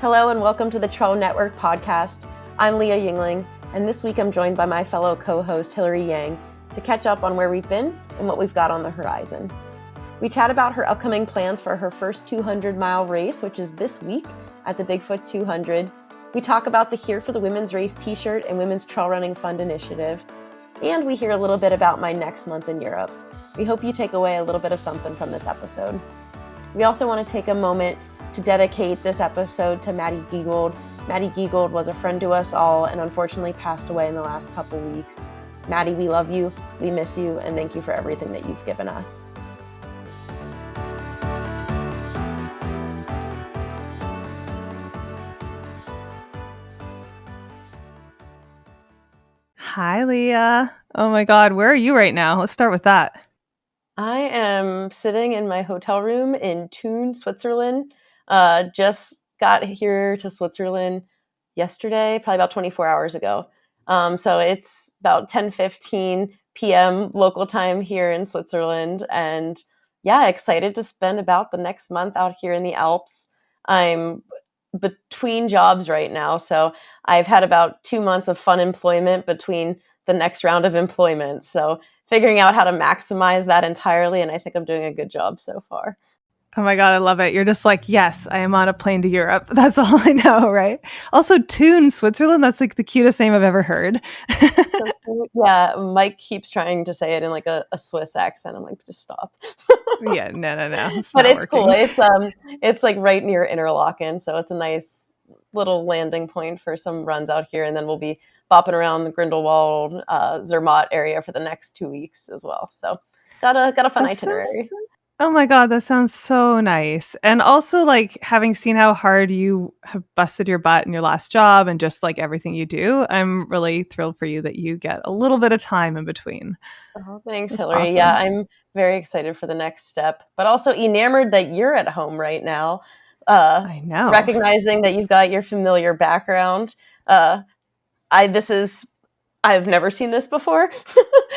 Hello and welcome to the Trail Network podcast. I'm Leah Yingling, and this week I'm joined by my fellow co-host Hilary to catch up on where we've been and what we've got on the horizon. We chat about her upcoming plans for her first 200-mile race, which is this week at the Bigfoot 200. We talk about the Here for the Women's Race t-shirt and Women's Trail Running Fund initiative, and we hear a little bit about my next month in Europe. We hope you take away a little bit of something from this episode. We also want to take a moment to dedicate this episode to Maddie Giegold. Maddie Giegold was a friend to us all and unfortunately passed away in the last couple weeks. Maddie, we love you, we miss you, and thank you for everything that you've given us. Hi, Leah. Oh my God, where are you right now? Let's start with that. I am sitting in my hotel room in Thun, Switzerland. Just got here to Switzerland yesterday, probably about 24 hours ago. So it's about 10:15 p.m. local time here in Switzerland. And yeah, excited to spend about the next month out here in the Alps. I'm between jobs right now. So I've had about 2 months of fun employment between the next round of employment. So figuring out how to maximize that entirely. And I think I'm doing a good job so far. Oh my God, I love it. You're just like, yes, I am on a plane to Europe. That's all I know, right? Also, Thun, Switzerland, that's like the cutest name I've ever heard. Yeah, Mike keeps trying to say it in like a Swiss accent. I'm like, just stop. Yeah, no. But it's working. Cool. It's like right near Interlaken, so it's a nice little landing point for some runs out here, and then we'll be bopping around the Grindelwald, Zermatt area for the next 2 weeks as well. So got a fun itinerary. Oh my God, that sounds so nice. And also, like, having seen how hard you have busted your butt in your last job and just like everything you do, I'm really thrilled for you that you get a little bit of time in between. Oh, thanks, Hilary. Awesome. Yeah, I'm very excited for the next step, but also enamored that you're at home right now. I know. Recognizing that you've got your familiar background. I've never seen this before.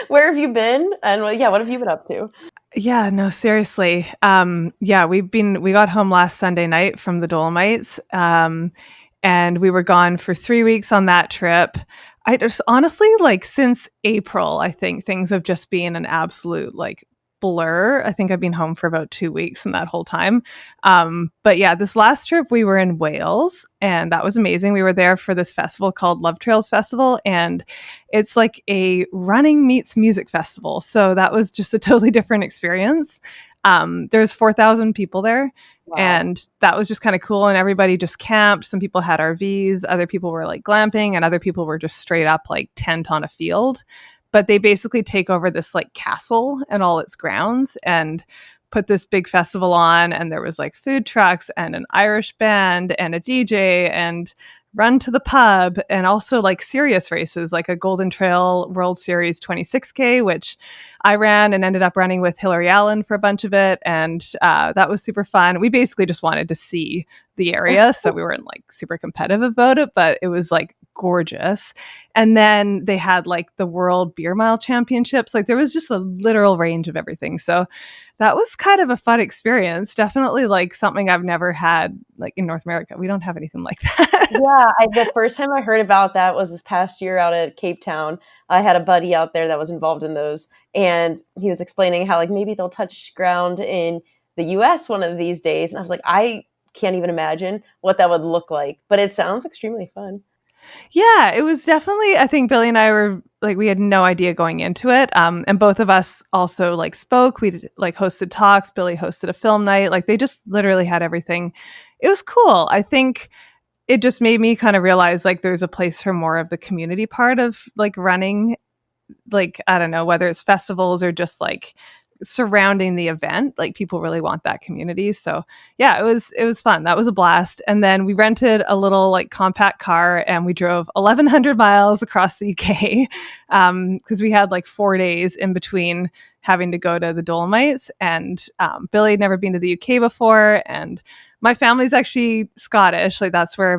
Where have you been? And what have you been up to? Yeah, no, seriously. We got home last Sunday night from the Dolomites, and we were gone for 3 weeks on that trip. I just honestly, like, since April, I think things have just been an absolute like blur. I think I've been home for about 2 weeks in that whole time. But yeah, this last trip we were in Wales and that was amazing. We were there for this festival called Love Trails Festival, and it's like a running meets music festival. So that was just a totally different experience. There's 4,000 people there. Wow. And that was just kind of cool. And everybody just camped. Some people had RVs. Other people were like glamping, and other people were just straight up like tent on a field. But they basically take over this like castle and all its grounds and put this big festival on. And there was like food trucks and an Irish band and a DJ and run to the pub, and also like serious races like a Golden Trail World Series 26K, which I ran and ended up running with Hilary for a bunch of it. And that was super fun. We basically just wanted to see the area. So we weren't like super competitive about it, but it was like gorgeous. And then they had like the World Beer Mile Championships. Like there was just a literal range of everything. So that was kind of a fun experience. Definitely like something I've never had like in North America. We don't have anything like that. Yeah, the first time I heard about that was this past year out at Cape Town. I had a buddy out there that was involved in those, and he was explaining how like maybe they'll touch ground in the US one of these days. And I was like, I can't even imagine what that would look like, but it sounds extremely fun. Yeah, it was definitely, I think Billy and I were like, we had no idea going into it. And both of us also like spoke, we like hosted talks, Billy hosted a film night. Like they just literally had everything. It was cool. I think it just made me kind of realize like there's a place for more of the community part of like running, like, I don't know, whether it's festivals or just like surrounding the event. Like people really want that community. So yeah, it was fun. That was a blast. And then we rented a little like compact car and we drove 1,100 miles across the UK because we had like 4 days in between having to go to the Dolomites. And Billy had never been to the UK before, and my family's actually Scottish. Like that's where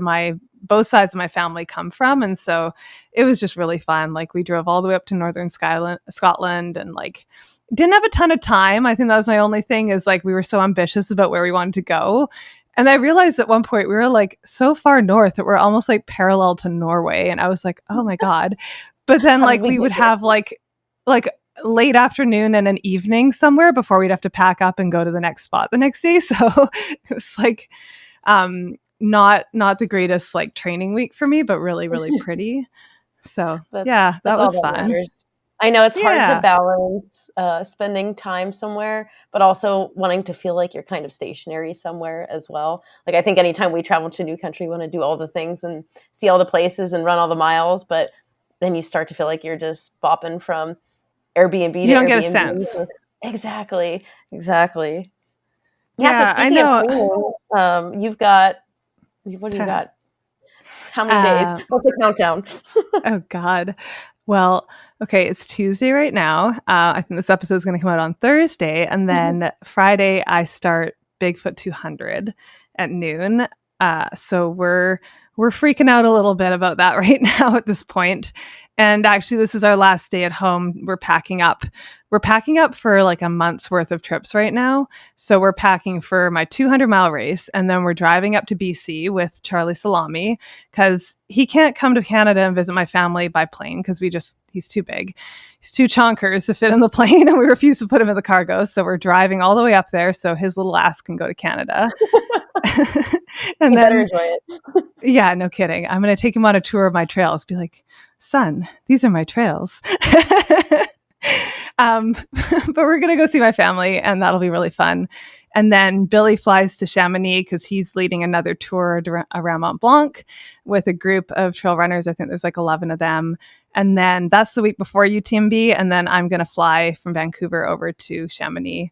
both sides of my family come from. And so it was just really fun. Like we drove all the way up to northern Scotland and like didn't have a ton of time. I think that was my only thing, is like we were so ambitious about where we wanted to go. And I realized at one point we were like so far north that we're almost like parallel to Norway. And I was like, oh my God. But then How did like we we would get here? have like late afternoon and an evening somewhere before we'd have to pack up and go to the next spot the next day. So it was like not the greatest like training week for me, but really, really pretty. So yeah, that That's all was that fun. matters. I know it's hard to Yeah. balance spending time somewhere, but also wanting to feel like you're kind of stationary somewhere as well. Like I think anytime we travel to a new country, we want to do all the things and see all the places and run all the miles, but then you start to feel like you're just bopping from Airbnb to You don't get a Airbnb. sense. Exactly. Exactly. Yeah. So Yeah, I speaking of know. training, what do you got? How many days? Uh, What's the countdown? oh God. Well, okay, it's Tuesday right now. I think this episode is going to come out on Thursday, and then Friday I start Bigfoot 200 at noon. So we're freaking out a little bit about that right now at this point. And actually, this is our last day at home. We're packing up. We're packing up for like a month's worth of trips right now. So we're packing for my 200-mile race, and then we're driving up to BC with Charlie Salami because he can't come to Canada and visit my family by plane because he's too big. He's too chonkers to fit in the plane, and we refuse to put him in the cargo. So we're driving all the way up there so his little ass can go to Canada. And You better then, enjoy it. yeah, no kidding. I'm going to take him on a tour of my trails. Be like, son, these are my trails. But we're going to go see my family, and that'll be really fun. And then Billy flies to Chamonix because he's leading another tour around Mont Blanc with a group of trail runners. I think there's like 11 of them. And then that's the week before UTMB. And then I'm going to fly from Vancouver over to Chamonix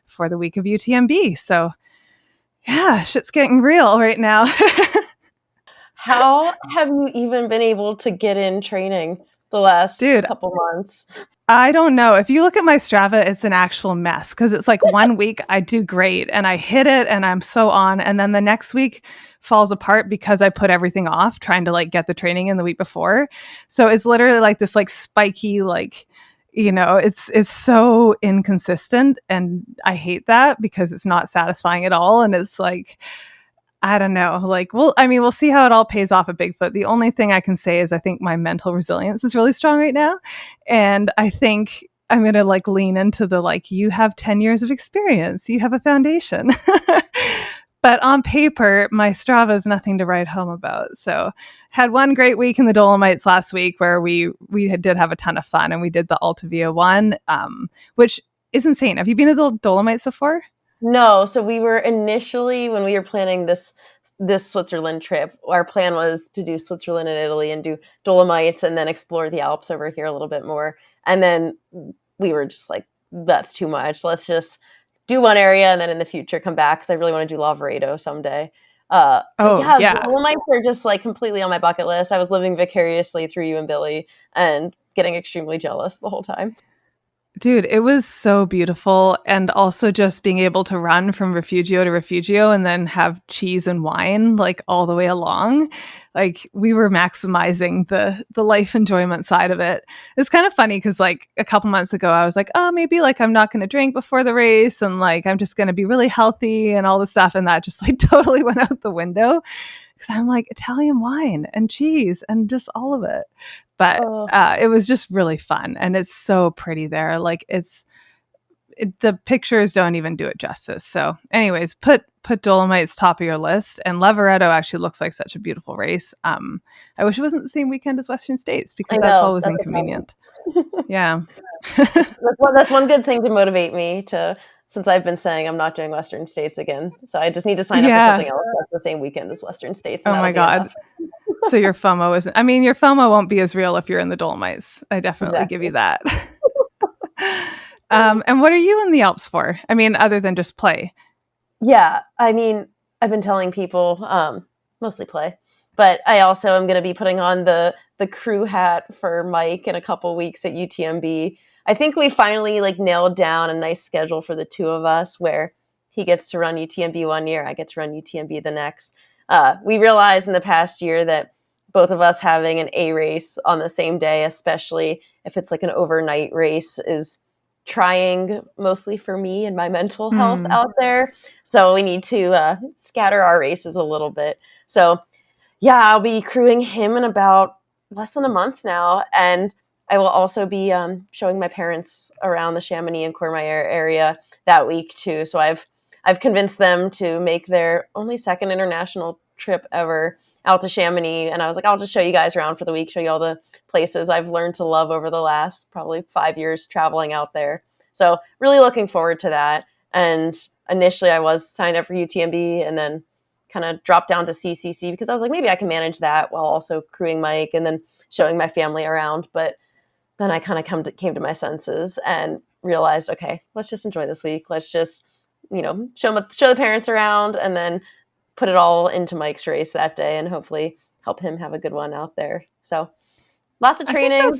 for the week of UTMB. So yeah, shit's getting real right now. How have you even been able to get in training the last Dude, couple months? I don't know. If you look at my Strava, it's an actual mess because it's like one week I do great and I hit it and I'm so on. And then the next week falls apart because I put everything off trying to like get the training in the week before. So it's literally like this like spiky, like, it's so inconsistent. And I hate that because it's not satisfying at all. And it's like, I don't know. Like, we'll see how it all pays off at Bigfoot. The only thing I can say is I think my mental resilience is really strong right now. And I think I'm going to like lean into the, like, you have 10 years of experience. You have a foundation. But on paper, my Strava is nothing to write home about. So had one great week in the Dolomites last week where we did have a ton of fun, and we did the Altavia one, which is insane. Have you been to the Dolomites before? No, so we were initially, when we were planning this Switzerland trip, our plan was to do Switzerland and Italy and do Dolomites and then explore the Alps over here a little bit more. And then we were just like, that's too much. Let's just do one area and then in the future come back because I really want to do Lavaredo someday. Oh, yeah. The Dolomites are just like completely on my bucket list. I was living vicariously through you and Billy and getting extremely jealous the whole time. Dude, it was so beautiful. And also just being able to run from refugio to refugio and then have cheese and wine like all the way along. Like we were maximizing the life enjoyment side of it. It's kind of funny because like a couple months ago, I was like, oh, maybe like I'm not going to drink before the race and like I'm just going to be really healthy and all this stuff. And that just like totally went out the window because I'm like Italian wine and cheese and just all of it. But it was just really fun, and it's so pretty there. Like the pictures don't even do it justice. So, anyways, put Dolomites top of your list, and Lavaredo actually looks like such a beautiful race. I wish it wasn't the same weekend as Western States because that's always inconvenient. Yeah, that's one good thing to motivate me to. Since I've been saying I'm not doing Western States again, so I just need to sign up for something else that's the same weekend as Western States. Oh my God. So your FOMO isn't, I mean, your FOMO won't be as real if you're in the Dolomites. I definitely give you that. And what are you in the Alps for? I mean, other than just play. Yeah. I mean, I've been telling people, mostly play, but I also am going to be putting on the crew hat for Mike in a couple weeks at UTMB. I think we finally like nailed down a nice schedule for the two of us where he gets to run UTMB one year, I get to run UTMB the next. We realized in the past year that both of us having an A race on the same day, especially if it's like an overnight race, is trying mostly for me and my mental health out there. So we need to scatter our races a little bit. So yeah, I'll be crewing him in about less than a month now. And I will also be showing my parents around the Chamonix and Courmayeur area that week too. So I've convinced them to make their only second international trip ever out to Chamonix. And I was like, I'll just show you guys around for the week, show you all the places I've learned to love over the last probably 5 years traveling out there. So really looking forward to that. And initially I was signed up for UTMB and then kind of dropped down to CCC because I was like, maybe I can manage that while also crewing Mike and then showing my family around. But then I kind of came to my senses and realized, okay, let's just enjoy this week. Let's just, show the parents around and then put it all into Mike's race that day and hopefully help him have a good one out there. So lots of training.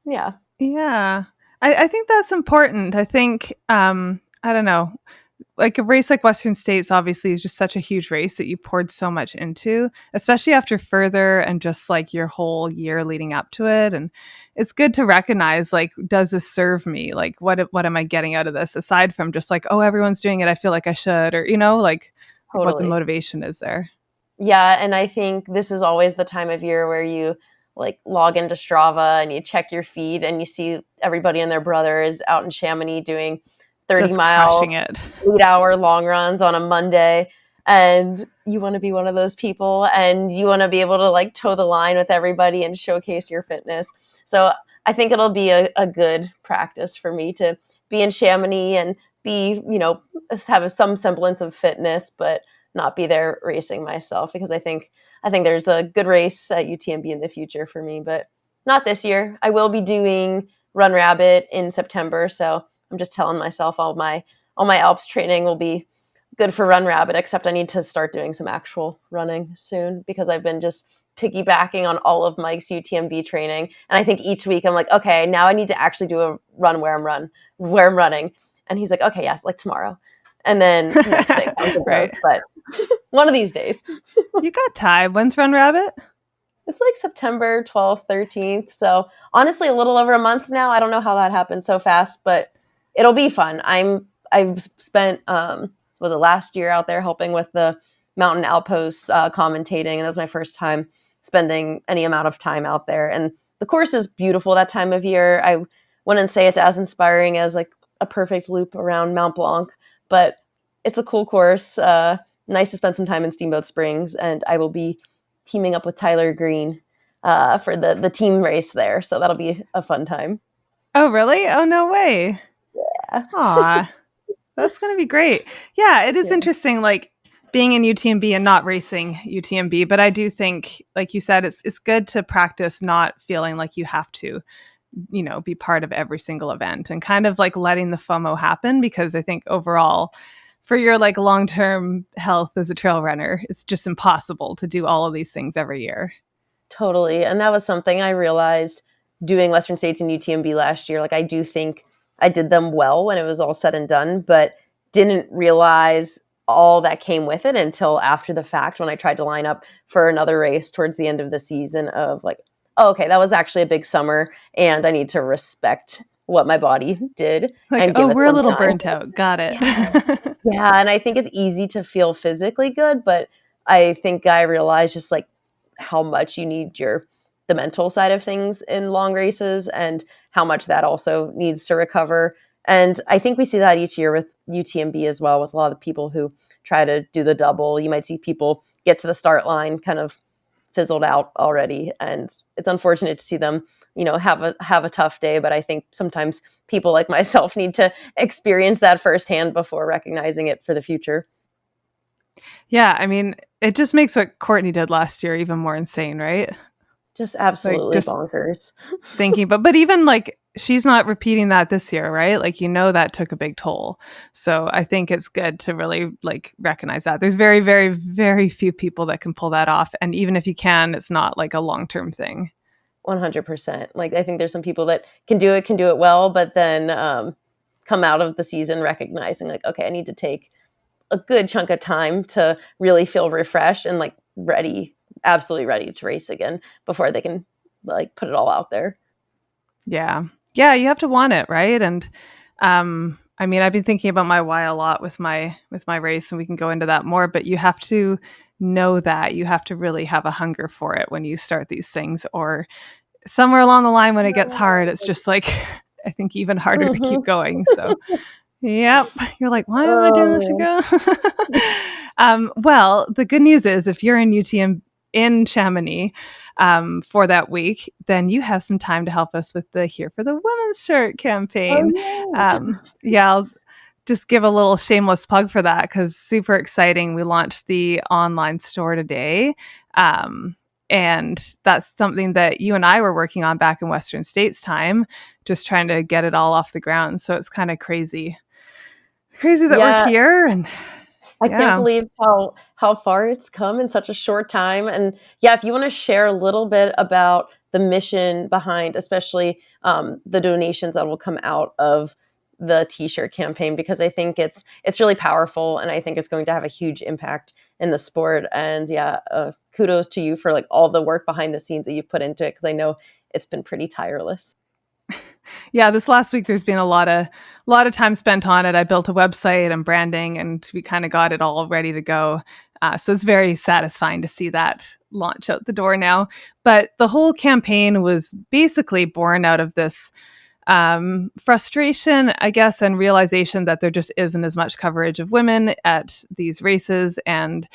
Yeah. Yeah. I think that's important. I think, I don't know, like a race like Western States obviously is just such a huge race that you poured so much into, especially after Further and just like your whole year leading up to it. And it's good to recognize, like, does this serve me? Like, what am I getting out of this aside from just like, oh, everyone's doing it, I feel like I should, or, like Totally. what the motivation is there. Yeah. And I think this is always the time of year where you like log into Strava and you check your feed and you see everybody and their brother is out in Chamonix doing 30-mile, 8-hour long runs on a Monday. And you want to be one of those people and you want to be able to like toe the line with everybody and showcase your fitness. So I think it'll be a good practice for me to be in Chamonix and be, have some semblance of fitness, but not be there racing myself because I think there's a good race at UTMB in the future for me, but not this year. I will be doing Run Rabbit in September. So I'm just telling myself all my Alps training will be good for Run Rabbit, except I need to start doing some actual running soon because I've been just piggybacking on all of Mike's UTMB training. And I think each week I'm like, okay, now I need to actually do a run where I'm running. And he's like, okay, yeah, like tomorrow. And then the next day comes right. But one of these days. You got time. When's Run Rabbit? It's like September 12th, 13th. So honestly, a little over a month now. I don't know how that happened so fast, but it'll be fun. I've spent, was it last year out there helping with the Mountain Outposts commentating. And that was my first time spending any amount of time out there. And the course is beautiful that time of year. I wouldn't say it's as inspiring as like a perfect loop around Mount Blanc, but it's a cool course. Nice to spend some time in Steamboat Springs. And I will be teaming up with Tyler Green for the team race there. So that'll be a fun time. Oh, really? Oh, no way. Yeah. Aw, that's going to be great. Yeah, it is interesting, like being in UTMB and not racing UTMB. But I do think, like you said, it's good to practice not feeling like you have to, be part of every single event and kind of like letting the FOMO happen. Because I think overall, for your like long-term health as a trail runner, it's just impossible to do all of these things every year. Totally. And that was something I realized doing Western States and UTMB last year. Like, I do think I did them well when it was all said and done, but didn't realize all that came with it until after the fact when I tried to line up for another race towards the end of the season of like, oh, okay, that was actually a big summer and I need to respect what my body did. Like, oh, we're a little burnt out. Got it. Yeah. And I think it's easy to feel physically good, but I think I realized just like how much you need the mental side of things in long races and how much that also needs to recover. And I think we see that each year with UTMB as well, with a lot of people who try to do the double. You might see people get to the start line kind of fizzled out already. And it's unfortunate to see them, have a tough day. But I think sometimes people like myself need to experience that firsthand before recognizing it for the future. Yeah. I mean, it just makes what Courtney did last year even more insane, right? Just absolutely bonkers. Thinking, but even like she's not repeating that this year, right? Like, that took a big toll. So I think it's good to really like recognize that. There's very, very, very few people that can pull that off. And even if you can, it's not like a long-term thing. 100%. Like, I think there's some people that can do it well, but then come out of the season recognizing like, okay, I need to take a good chunk of time to really feel refreshed and like absolutely ready to race again before they can like put it all out there. Yeah. You have to want it, right? And I mean, I've been thinking about my why a lot with my race, and we can go into that more, but you have to know that you have to really have a hunger for it when you start these things, or somewhere along the line when it gets hard, it's just like I think even harder to keep going. So yep. You're like, why am I doing this again? Well, the good news is if you're in UTM in Chamonix for that week, then you have some time to help us with the Here for the Women's Shirt campaign. Yeah, I'll just give a little shameless plug for that because super exciting. We launched the online store today. And that's something that you and I were working on back in Western States time, just trying to get it all off the ground. So it's kind of crazy that we're here. And I can't believe how far it's come in such a short time. And yeah, if you want to share a little bit about the mission behind, especially the donations that will come out of the T-shirt campaign, because I think it's really powerful, and I think it's going to have a huge impact in the sport. And yeah, kudos to you for like all the work behind the scenes that you've put into it, because I know it's been pretty tireless. Yeah, this last week there's been a lot of time spent on it. I built a website and branding, and we kind of got it all ready to go. So it's very satisfying to see that launch out the door now. But the whole campaign was basically born out of this frustration, I guess, and realization that there just isn't as much coverage of women at these races. And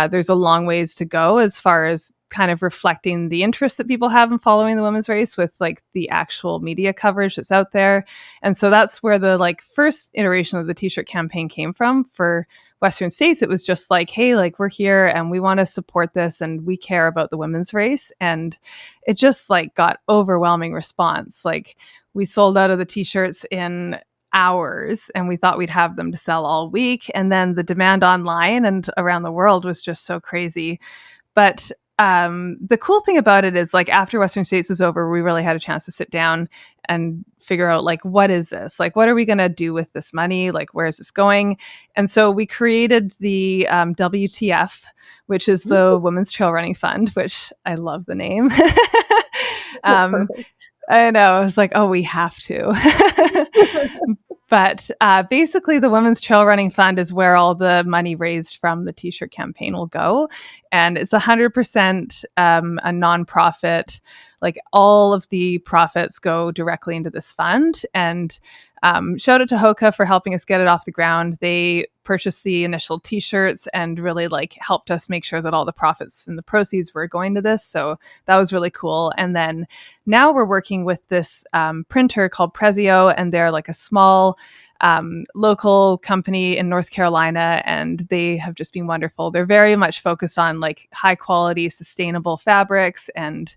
there's a long ways to go as far as kind of reflecting the interest that people have in following the women's race with like the actual media coverage that's out there. And so that's where the like first iteration of the T-shirt campaign came from for Western States. It was just like, hey, like we're here and we want to support this and we care about the women's race. And it just like got overwhelming response. Like we sold out of the T-shirts in hours and we thought we'd have them to sell all week. And then the demand online and around the world was just so crazy. But the cool thing about it is like after Western States was over, we really had a chance to sit down and figure out like, what is this? Like, what are we going to do with this money? Like, where is this going? And so we created the WTF, which is the Women's Trail Running Fund, which I love the name. I know. I was like, oh, we have to. But basically, the Women's Trail Running Fund is where all the money raised from the T-shirt campaign will go. And it's 100% a nonprofit. Like all of the profits go directly into this fund. And shout out to Hoka for helping us get it off the ground. They purchased the initial T-shirts and really like helped us make sure that all the profits and the proceeds were going to this. So that was really cool. And then now we're working with this printer called Prezio, and they're like a small local company in North Carolina, and they have just been wonderful. They're very much focused on like high quality, sustainable fabrics, and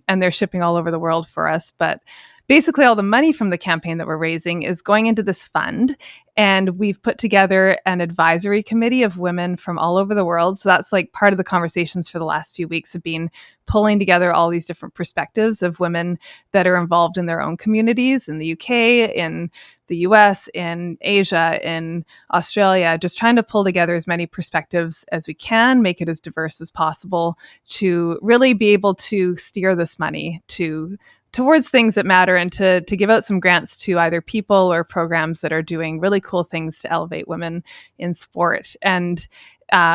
they're shipping all over the world for us. But basically all the money from the campaign that we're raising is going into this fund. And we've put together an advisory committee of women from all over the world. So that's like part of the conversations for the last few weeks have been pulling together all these different perspectives of women that are involved in their own communities in the UK, in the US, in Asia, in Australia, just trying to pull together as many perspectives as we can, make it as diverse as possible to really be able to steer this money towards things that matter, and to give out some grants to either people or programs that are doing really cool things to elevate women in sport. And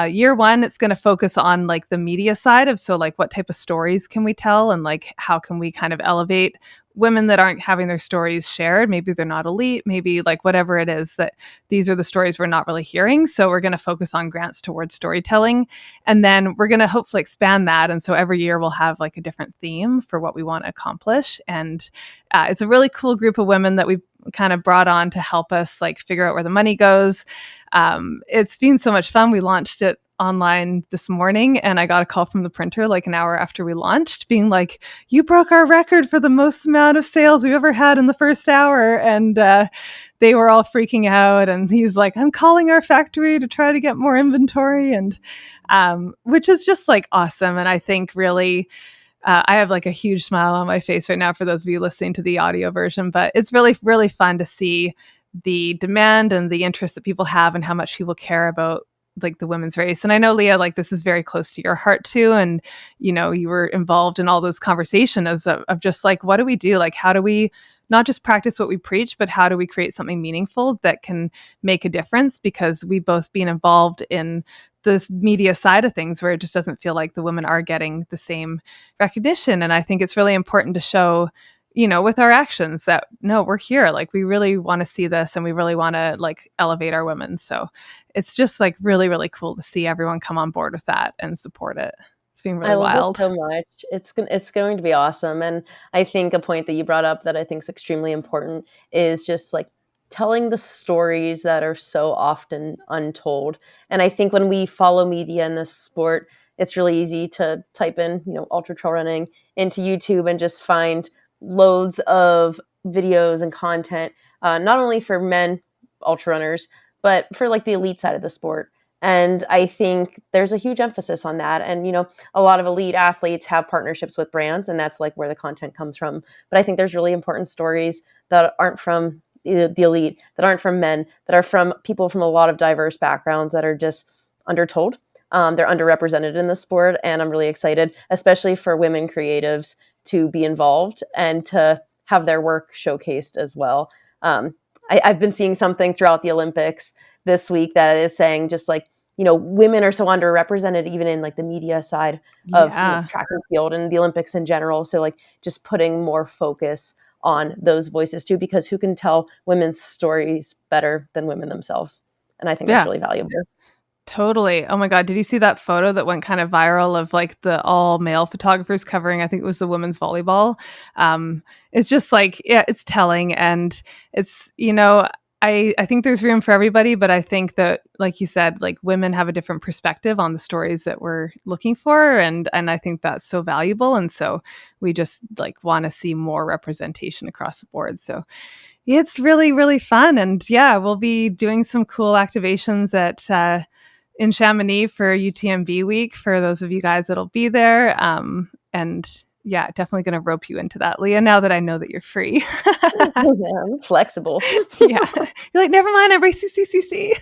year one, it's going to focus on like the media side of, so like what type of stories can we tell, and like how can we kind of elevate women that aren't having their stories shared. Maybe they're not elite, maybe like whatever it is, that these are the stories we're not really hearing. So we're going to focus on grants towards storytelling. And then we're going to hopefully expand that. And so every year we'll have like a different theme for what we want to accomplish. And it's a really cool group of women that we kind of brought on to help us like figure out where the money goes. It's been so much fun. We launched it online this morning, and I got a call from the printer like an hour after we launched being like, you broke our record for the most amount of sales we've ever had in the first hour. And they were all freaking out, and he's like, I'm calling our factory to try to get more inventory, and which is just like awesome. And I think really I have like a huge smile on my face right now for those of you listening to the audio version, but it's really, really fun to see the demand and the interest that people have and how much people care about like the women's race. And I know, Leah, like this is very close to your heart too. And, you know, you were involved in all those conversations of just like, what do we do? Like, how do we not just practice what we preach, but how do we create something meaningful that can make a difference? Because we both been involved in this media side of things where it just doesn't feel like the women are getting the same recognition. And I think it's really important to show, with our actions that, no, we're here. Like, we really want to see this and we really want to like elevate our women. So it's just like really, really cool to see everyone come on board with that and support it. It's been really wild. I love it so much. It's going to be awesome. And I think a point that you brought up that I think is extremely important is just like telling the stories that are so often untold. And I think when we follow media in this sport, it's really easy to type in, ultra trail running into YouTube and just find loads of videos and content, not only for men ultra runners, but for like the elite side of the sport. And I think there's a huge emphasis on that. And, a lot of elite athletes have partnerships with brands, and that's like where the content comes from. But I think there's really important stories that aren't from the elite, that aren't from men, that are from people from a lot of diverse backgrounds that are just undertold. They're underrepresented in the sport. And I'm really excited, especially for women creatives, to be involved and to have their work showcased as well. I've been seeing something throughout the Olympics this week that is saying just like, women are so underrepresented even in like the media side of track and field and the Olympics in general. So like just putting more focus on those voices too, because who can tell women's stories better than women themselves? And I think that's really valuable. Totally. Oh my God. Did you see that photo that went kind of viral of like the all male photographers covering, I think it was the women's volleyball. It's just like, it's telling. And it's, I think there's room for everybody, but I think that, like you said, like women have a different perspective on the stories that we're looking for. And I think that's so valuable. And so we just like want to see more representation across the board. So it's really, really fun. And we'll be doing some cool activations in Chamonix for UTMB week for those of you guys that'll be there. Definitely going to rope you into that, Leah, now that I know that you're free. I'm flexible. You're like, never mind, I'm racing CCC.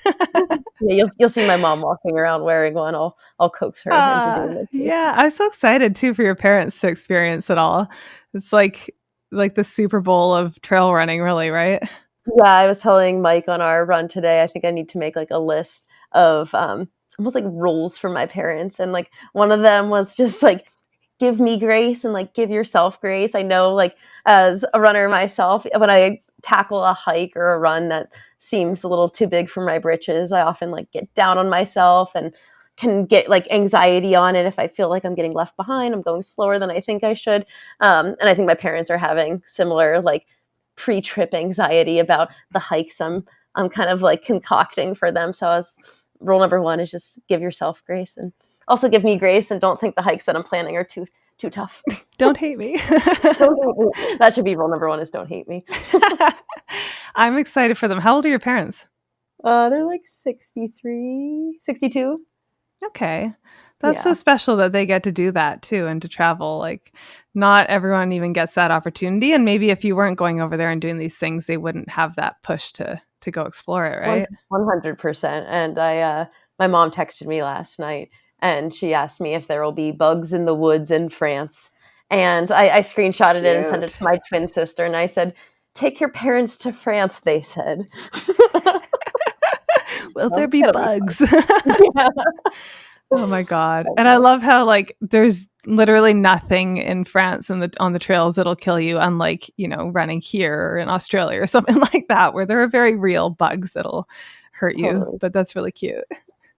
You'll see my mom walking around wearing one. I'll coax her into doing it. Yeah, I'm so excited too for your parents to experience it all. It's like the Super Bowl of trail running, really, right? Yeah, I was telling Mike on our run today, I think I need to make like a list of almost like rules for my parents. And like one of them was just like, give me grace and like give yourself grace. I know like as a runner myself, when I tackle a hike or a run that seems a little too big for my britches, I often like get down on myself and can get like anxiety on it. If I feel like I'm getting left behind, I'm going slower than I think I should. And I think my parents are having similar like pre-trip anxiety about the hikes I'm kind of like concocting for them. So rule number one is just give yourself grace and also give me grace, and don't think the hikes that I'm planning are too tough. Don't hate me. That should be rule number one, is don't hate me. I'm excited for them. How old are your parents? They're like 63, 62. Okay. That's so special that they get to do that too and to travel. Like not everyone even gets that opportunity. And maybe if you weren't going over there and doing these things, they wouldn't have that push to go explore it, right? 100%. And my mom texted me last night and she asked me if there will be bugs in the woods in France. And I screenshotted it and sent it to my twin sister. And I said, take your parents to France, they said. Will there be bugs? Oh my God. And I love how like there's literally nothing in France on the trails that'll kill you, unlike, running here or in Australia or something like that, where there are very real bugs that'll hurt you. Totally. But that's really cute.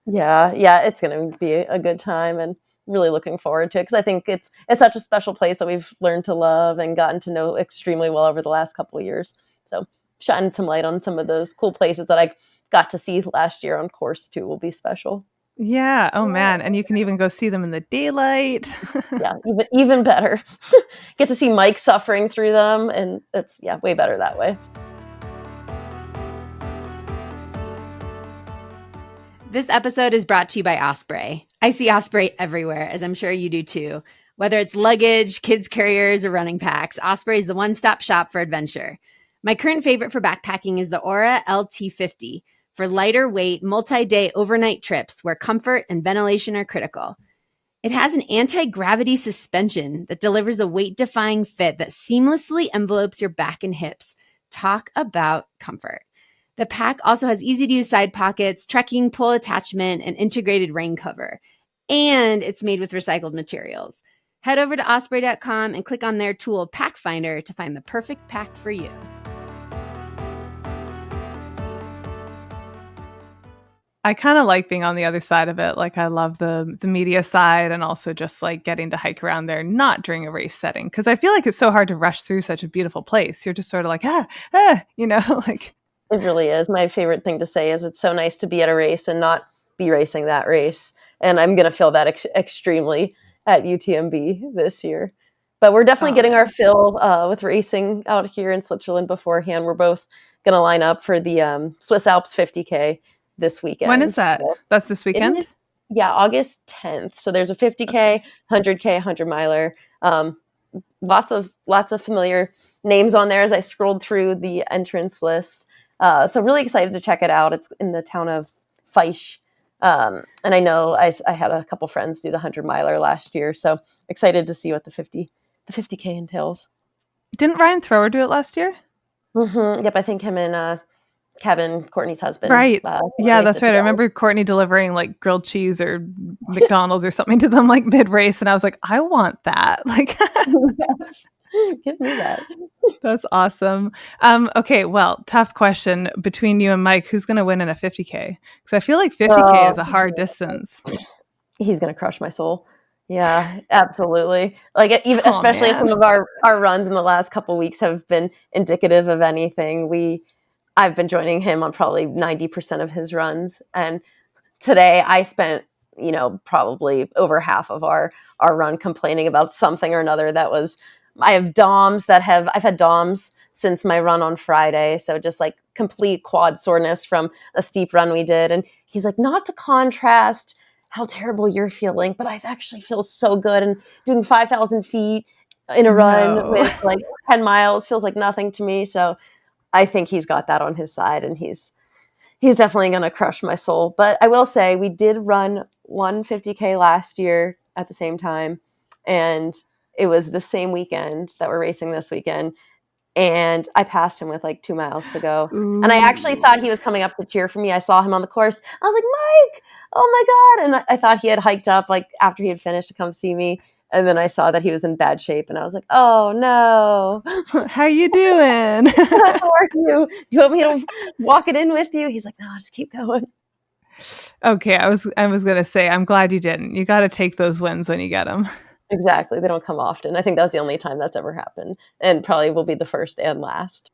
Yeah, it's going to be a good time and really looking forward to it, because I think it's such a special place that we've learned to love and gotten to know extremely well over the last couple of years. So shining some light on some of those cool places that I got to see last year on course too will be special. Yeah. Oh man. And you can even go see them in the daylight. Yeah. Even better. Get to see Mike suffering through them. And it's way better that way. This episode is brought to you by Osprey. I see Osprey everywhere, as I'm sure you do too. Whether it's luggage, kids carriers, or running packs, Osprey is the one-stop shop for adventure. My current favorite for backpacking is the Aura LT50 for lighter weight, multi-day overnight trips where comfort and ventilation are critical. It has an anti-gravity suspension that delivers a weight-defying fit that seamlessly envelopes your back and hips. Talk about comfort. The pack also has easy-to-use side pockets, trekking pole attachment, and integrated rain cover. And it's made with recycled materials. Head over to osprey.com and click on their tool Pack Finder to find the perfect pack for you. I kind of like being on the other side of it. Like I love the media side and also just like getting to hike around there, not during a race setting. Cause I feel like it's so hard to rush through such a beautiful place. You're just sort of like, like. It really is. My favorite thing to say is it's so nice to be at a race and not be racing that race. And I'm going to feel that extremely at UTMB this year. But we're definitely getting our fill with racing out here in Switzerland beforehand. We're both going to line up for the Swiss Alps 50K this weekend. When is that? So that's this weekend? August 10th. So there's a 50K, 100K, 100 miler. Lots of familiar names on there as I scrolled through the entrance list. So really excited to check it out. It's in the town of Faisch. And I know I had a couple friends do the 100 miler last year. So excited to see what the 50K entails. Didn't Ryan Thrower do it last year? Mm-hmm. Yep. I think him and Kevin, Courtney's husband. Right. Yeah, that's right. I remember Courtney delivering like grilled cheese or McDonald's or something to them like mid-race. And I was like, I want that. Like, yes. Give me that. That's awesome. Okay, well, tough question. Between you and Mike, who's going to win in a 50K? Because I feel like 50K is a hard distance. He's going to crush my soul. Yeah, absolutely. Like even especially if some of our runs in the last couple weeks have been indicative of anything. I've been joining him on probably 90% of his runs. And today I spent, probably over half of our run complaining about something or another that was, I've had DOMs since my run on Friday. So just like complete quad soreness from a steep run we did. And he's like, not to contrast how terrible you're feeling, but I actually feel so good. And doing 5,000 feet in a run with like 10 miles feels like nothing to me. So I think he's got that on his side, and he's definitely going to crush my soul. But I will say we did run 150K last year at the same time, and it was the same weekend that we're racing this weekend. And I passed him with like 2 miles to go. Ooh. And I actually thought he was coming up to cheer for me. I saw him on the course. I was like, Mike, oh my God. And I thought he had hiked up like after he had finished to come see me. And then I saw that he was in bad shape, and I was like, "Oh no, how you doing? How are you? Do you want me to walk it in with you?" He's like, "No, just keep going." Okay, I was gonna say, I'm glad you didn't. You got to take those wins when you get them. Exactly, they don't come often. I think that was the only time that's ever happened, and probably will be the first and last.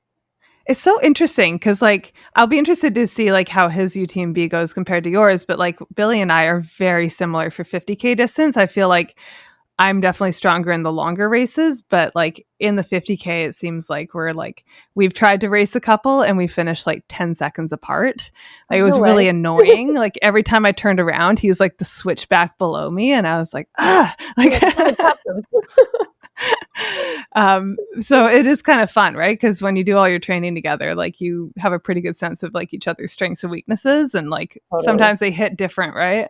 It's so interesting because, like, I'll be interested to see like how his UTMB goes compared to yours. But like Billy and I are very similar for 50K distance. I feel like I'm definitely stronger in the longer races, but like in the 50K, it seems like we've tried to race a couple and we finished like 10 seconds apart. Like it was really annoying. Like every time I turned around, he was like the switchback below me. And I was like, so it is kind of fun, right? Because when you do all your training together, like you have a pretty good sense of like each other's strengths and weaknesses. And like sometimes they hit different, right?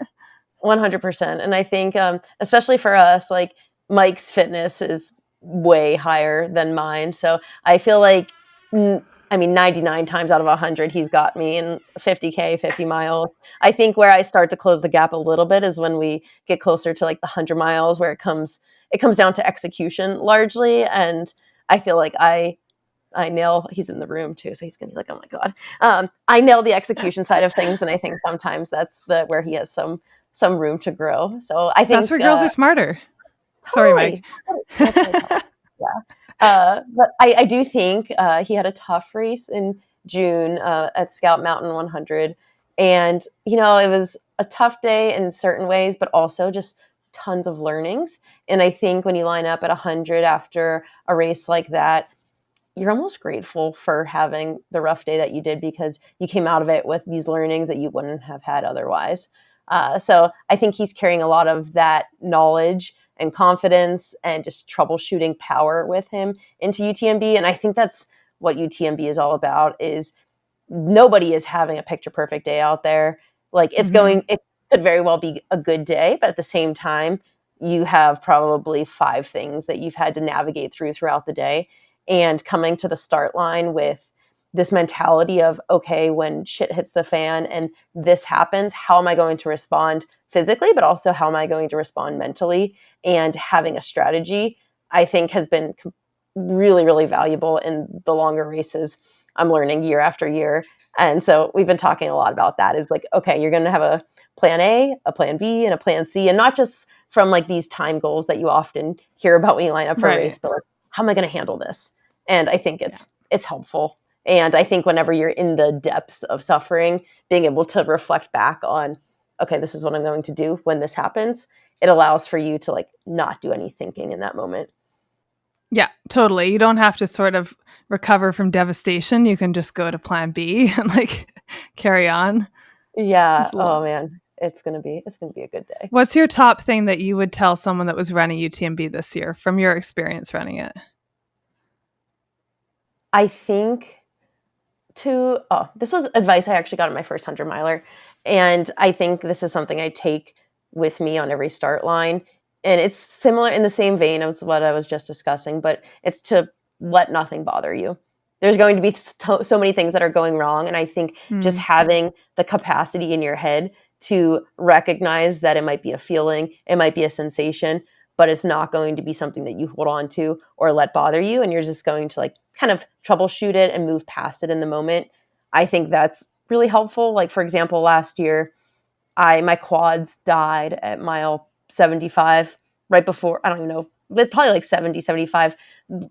100%. And I think, especially for us, like Mike's fitness is way higher than mine. So I feel like, 99 times out of 100, he's got me in 50K, 50 miles. I think where I start to close the gap a little bit is when we get closer to like the 100 miles, where it comes down to execution largely. And I feel like I nail, he's in the room too, so he's gonna be like, oh my God. I nail the execution side of things. And I think sometimes that's where he has some room to grow. So I think that's where girls are smarter. Totally. Sorry, Mike. Yeah. But I do think he had a tough race in June at Scout Mountain 100. And, it was a tough day in certain ways, but also just tons of learnings. And I think when you line up at 100 after a race like that, you're almost grateful for having the rough day that you did, because you came out of it with these learnings that you wouldn't have had otherwise. So I think he's carrying a lot of that knowledge and confidence and just troubleshooting power with him into UTMB. And I think that's what UTMB is all about, is nobody is having a picture perfect day out there. Like it could very well be a good day, but at the same time, you have probably 5 things that you've had to navigate throughout the day. And coming to the start line with this mentality of, okay, when shit hits the fan and this happens, how am I going to respond physically, but also how am I going to respond mentally? And having a strategy, I think, has been really, really valuable in the longer races I'm learning year after year. And so we've been talking a lot about that, is like, okay, you're going to have a plan A, a plan B, and a plan C, and not just from like these time goals that you often hear about when you line up for a race, but like, how am I going to handle this? And I think it's helpful. And I think whenever you're in the depths of suffering, being able to reflect back on, okay, this is what I'm going to do when this happens, it allows for you to like not do any thinking in that moment. Yeah, totally. You don't have to sort of recover from devastation. You can just go to plan B and like carry on. Yeah. Oh man, it's gonna be a good day. What's your top thing that you would tell someone that was running UTMB this year from your experience running it? I think this was advice I actually got on my first 100 miler. And I think this is something I take with me on every start line. And it's similar in the same vein as what I was just discussing, but it's to let nothing bother you. There's going to be so many things that are going wrong. And I think just having the capacity in your head to recognize that it might be a feeling, it might be a sensation, but it's not going to be something that you hold on to or let bother you. And you're just going to like kind of troubleshoot it and move past it in the moment. I think that's really helpful. Like, for example, last year, my quads died at mile 75 right before, I don't even know, but probably like 70, 75,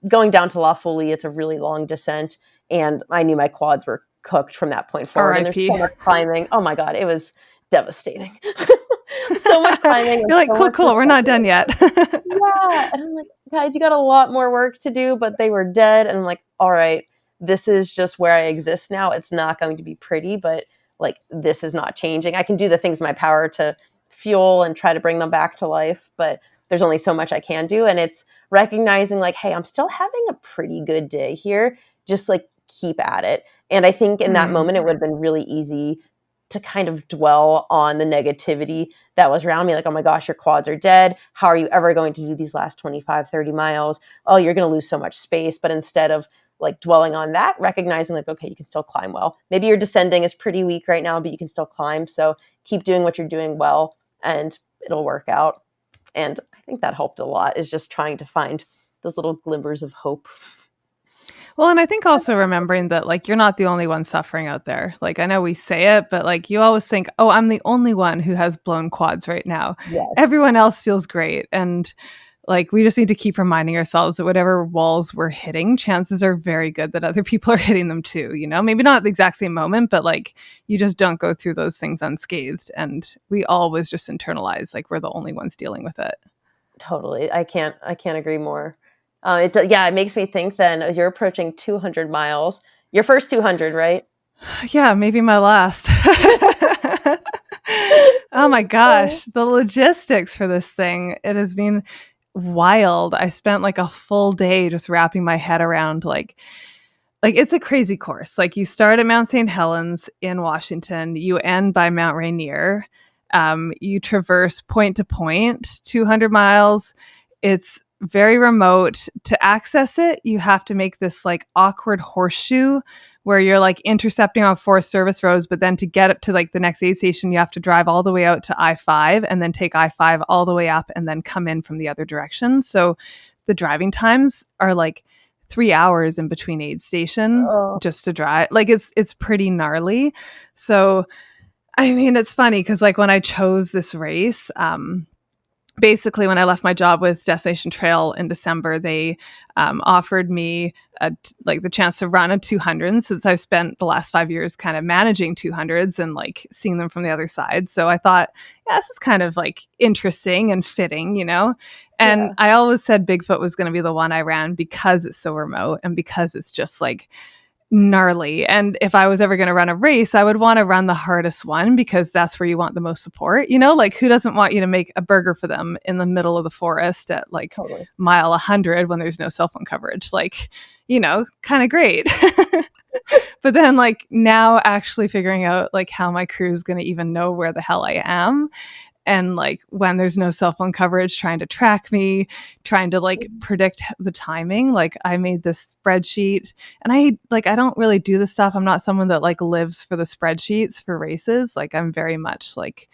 going down to La Folie. It's a really long descent. And I knew my quads were cooked from that point forward. And there's so much climbing. Oh my God, it was devastating. So much climbing. You're like, cool, we're not done yet. Yeah. And I'm like, guys, you got a lot more work to do, but they were dead. And I'm like, all right, this is just where I exist now. It's not going to be pretty, but like, this is not changing. I can do the things in my power to fuel and try to bring them back to life, but there's only so much I can do. And it's recognizing like, hey, I'm still having a pretty good day here. Just like keep at it. And I think in that moment, it would have been really easy to kind of dwell on the negativity that was around me. Like, oh my gosh, your quads are dead. How are you ever going to do these last 25, 30 miles? Oh, you're going to lose so much space. But instead of like dwelling on that, recognizing like, okay, you can still climb well. Maybe your descending is pretty weak right now, but you can still climb. So keep doing what you're doing well and it'll work out. And I think that helped a lot, is just trying to find those little glimmers of hope. Well, and I think also remembering that like you're not the only one suffering out there. Like, I know we say it, but like you always think, oh, I'm the only one who has blown quads right now. Yes. Everyone else feels great. And like we just need to keep reminding ourselves that whatever walls we're hitting, chances are very good that other people are hitting them too. You know, maybe not at the exact same moment, but like you just don't go through those things unscathed. And we always just internalize like we're the only ones dealing with it. Totally. I can't agree more. It makes me think then, as you're approaching 200 miles, your first 200, right? Yeah, maybe my last. Oh my gosh, the logistics for this thing, it has been wild. I spent like a full day just wrapping my head around like it's a crazy course. Like you start at Mount St. Helens in Washington, you end by Mount Rainier. You traverse point to point, 200 miles. It's very remote. To access it, you have to make this like awkward horseshoe where you're like intercepting on 4 service roads, but then to get up to like the next aid station, you have to drive all the way out to I-5 and then take I-5 all the way up and then come in from the other direction. So the driving times are like 3 hours in between aid station just to drive. Like it's pretty gnarly. So I mean, it's funny because like when I chose this race, basically when I left my job with Destination Trail in December, they offered me the chance to run a 200, since I've spent the last 5 years kind of managing 200s and like seeing them from the other side. So I thought, yeah, this is kind of like interesting and fitting, you know? And I always said Bigfoot was going to be the one I ran because it's so remote and because it's just like gnarly. And if I was ever going to run a race, I would want to run the hardest one because that's where you want the most support. You know, like who doesn't want you to make a burger for them in the middle of the forest at like mile 100 when there's no cell phone coverage? Like, you know, kind of great. But then like now actually figuring out like how my crew is going to even know where the hell I am. And like when there's no cell phone coverage, trying to track me, trying to like predict the timing. Like I made this spreadsheet, and I don't really do this stuff. I'm not someone that like lives for the spreadsheets for races. Like I'm very much like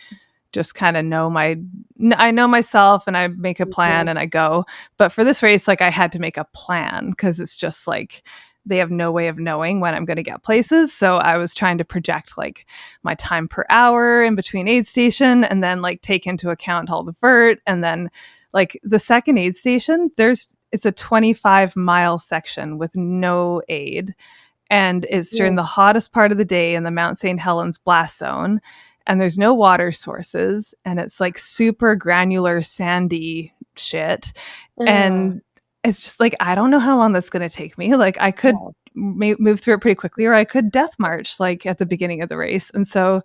just kind of I know myself, and I make a plan and I go. But for this race, like I had to make a plan because it's just like they have no way of knowing when I'm going to get places. So I was trying to project like my time per hour in between aid station, and then like take into account all the vert. And then like the second aid station, it's a 25-mile section with no aid. And it's during the hottest part of the day in the Mount St. Helens blast zone. And there's no water sources. And it's like super granular, sandy shit. And it's just like, I don't know how long that's going to take me. Like I could move through it pretty quickly, or I could death march like at the beginning of the race. And so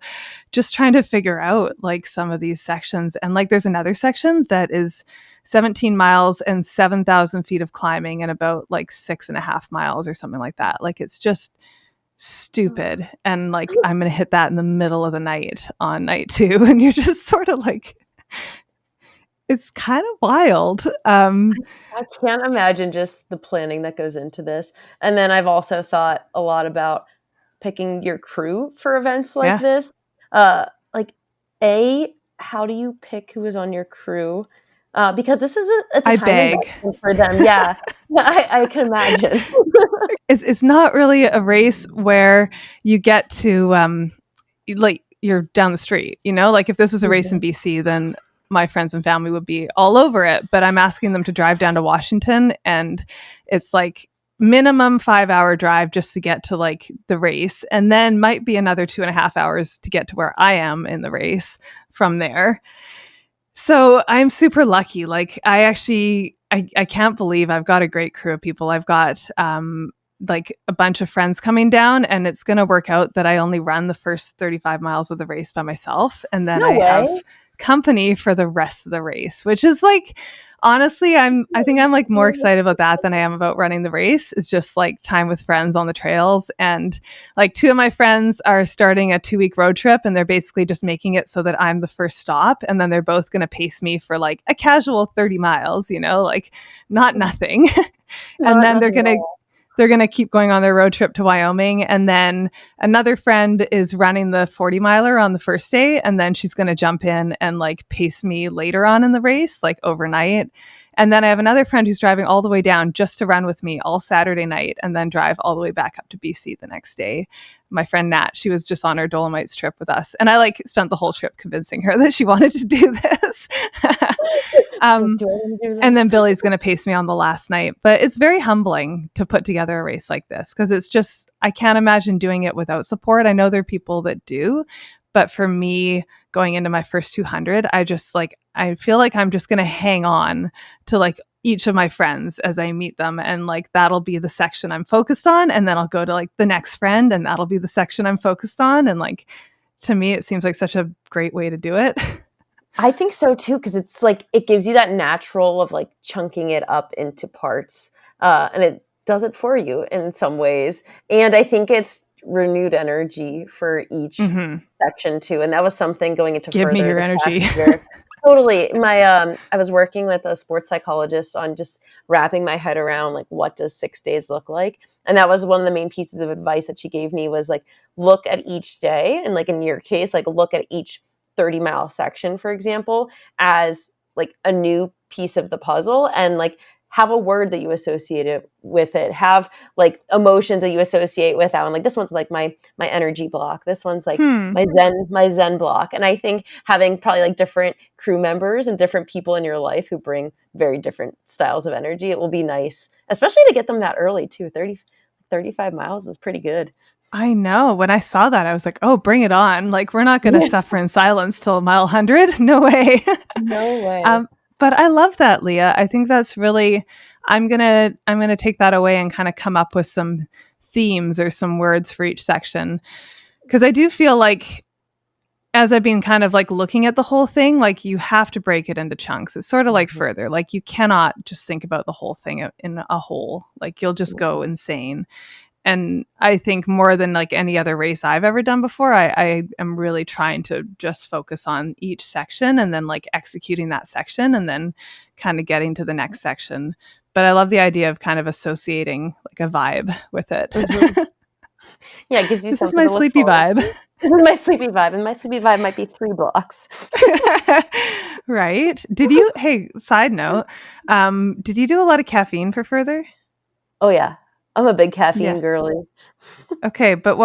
just trying to figure out like some of these sections. And like there's another section that is 17 miles and 7,000 feet of climbing and about like 6.5 miles or something like that. Like it's just stupid. And like I'm going to hit that in the middle of the night on night 2. And you're just sort of like, it's kind of wild. I can't imagine just the planning that goes into this. And then I've also thought a lot about picking your crew for events like this. Like, how do you pick who is on your crew? Because this is a time investment for them. Yeah, I can imagine. It's not really a race where you get to like you're down the street. You know, like if this was a race in BC, then my friends and family would be all over it, but I'm asking them to drive down to Washington, and it's like minimum 5-hour drive just to get to like the race, and then might be another 2.5 hours to get to where I am in the race from there. So I'm super lucky. Like I can't believe I've got a great crew of people. I've got like a bunch of friends coming down, and it's going to work out that I only run the first 35 miles of the race by myself, and then I have company for the rest of the race, which is like, honestly, I think I'm like more excited about that than I am about running the race. It's just like time with friends on the trails. And like 2 of my friends are starting a 2-week road trip, and they're basically just making it so that I'm the first stop. And then they're both going to pace me for like a casual 30 miles, you know, like not nothing. And then they're going to keep going on their road trip to Wyoming. And then another friend is running the 40 miler on the first day. And then she's going to jump in and like pace me later on in the race, like overnight. And then I have another friend who's driving all the way down just to run with me all Saturday night, and then drive all the way back up to BC the next day. My friend Nat, she was just on her Dolomites trip with us. And I like spent the whole trip convincing her that she wanted to do this. And then Billy's going to pace me on the last night. But it's very humbling to put together a race like this, because it's just, I can't imagine doing it without support. I know there are people that do, but for me, going into my first 200, I feel like I'm just going to hang on to like each of my friends as I meet them. And like, that'll be the section I'm focused on. And then I'll go to like the next friend, and that'll be the section I'm focused on. And like, to me, it seems like such a great way to do it. I think so too, because it's like, it gives you that natural of like chunking it up into parts. And it does it for you in some ways. And I think it's renewed energy for each section too. And that was something going into Give me your energy. Totally. I was working with a sports psychologist on just wrapping my head around like, what does 6 days look like? And that was one of the main pieces of advice that she gave me, was like, look at each day. And like in your case, like look at each 30-mile section, for example, as like a new piece of the puzzle, and like have a word that you associate it with it, have like emotions that you associate with that one. Like this one's like my energy block. This one's like my zen block. And I think having probably like different crew members and different people in your life who bring very different styles of energy, it will be nice, especially to get them that early too. 35 miles is pretty good. I know. When I saw that, I was like, oh, bring it on. Like, we're not going to suffer in silence till mile 100. No way. No way. But I love that, Leah. I think that's really, I'm going to take that away and kind of come up with some themes or some words for each section. Because I do feel like, as I've been kind of like looking at the whole thing, like you have to break it into chunks. It's sort of like further, like you cannot just think about the whole thing in a whole, like you'll just go insane. And I think more than like any other race I've ever done before, I am really trying to just focus on each section and then like executing that section and then kind of getting to the next section. But I love the idea of kind of associating like a vibe with it. Mm-hmm. Yeah, it gives you This is something my to look sleepy forward vibe. to. This is my sleepy vibe, and my sleepy vibe might be 3 blocks. Right. Hey, side note, did you do a lot of caffeine for further? Oh yeah, I'm a big caffeine Yeah. girly. Okay, but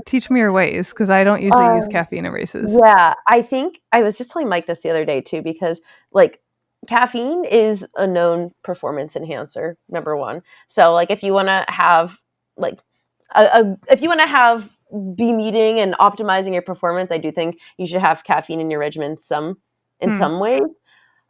teach me your ways, because I don't usually use caffeine in races. Yeah, I think I was just telling Mike this the other day too, because like caffeine is a known performance enhancer, number one. So like if you want to have like if you want to have be meeting and optimizing your performance, I do think you should have caffeine in your regimen in some ways.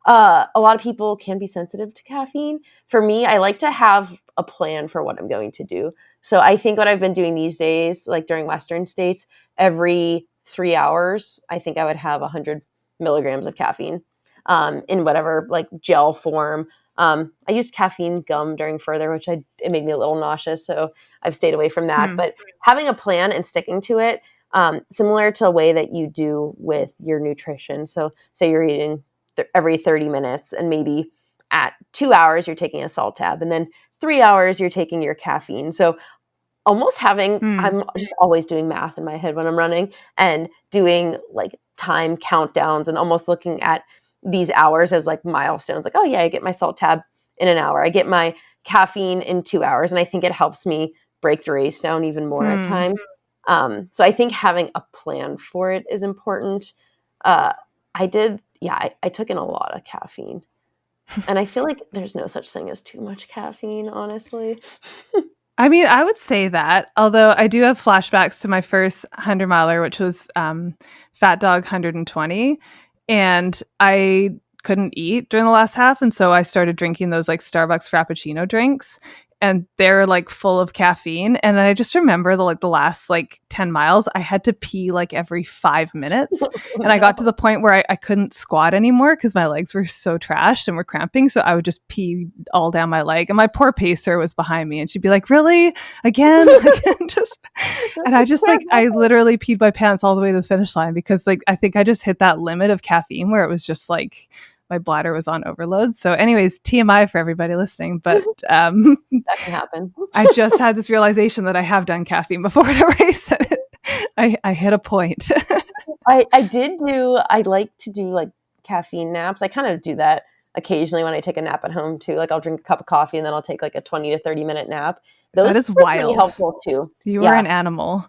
A lot of people can be sensitive to caffeine. For me, I like to have a plan for what I'm going to do. So I think what I've been doing these days, like during Western states, every 3 hours, I think I would have 100 milligrams of caffeine in whatever like gel form. I used caffeine gum during further, which it made me a little nauseous. So I've stayed away from that. But having a plan and sticking to it, similar to a way that you do with your nutrition. So say you're eating every 30 minutes and maybe at 2 hours you're taking a salt tab and then 3 hours you're taking your caffeine. So almost I'm just always doing math in my head when I'm running and doing like time countdowns and almost looking at these hours as like milestones. Like, oh yeah, I get my salt tab in an hour. I get my caffeine in 2 hours. And I think it helps me break the race down even more at times. So I think having a plan for it is important. I took in a lot of caffeine. And I feel like there's no such thing as too much caffeine, honestly. I mean, I would say that, although I do have flashbacks to my first 100 miler, which was Fat Dog 120. And I couldn't eat during the last half. And so I started drinking those like Starbucks Frappuccino drinks. And they're like full of caffeine. And I just remember the last like 10 miles, I had to pee like every 5 minutes. And I got to the point where I couldn't squat anymore because my legs were so trashed and were cramping. So I would just pee all down my leg. And my poor pacer was behind me and she'd be like, really? Again? And I literally peed my pants all the way to the finish line because like I think I just hit that limit of caffeine where it was just like my bladder was on overload. So anyways, TMI for everybody listening, but that can happen. I just had this realization that I have done caffeine before at a race. I hit a point. I like to do like caffeine naps. I kind of do that occasionally when I take a nap at home too. Like I'll drink a cup of coffee and then I'll take like a 20 to 30 minute nap. That is wild. Pretty helpful too. You are an animal.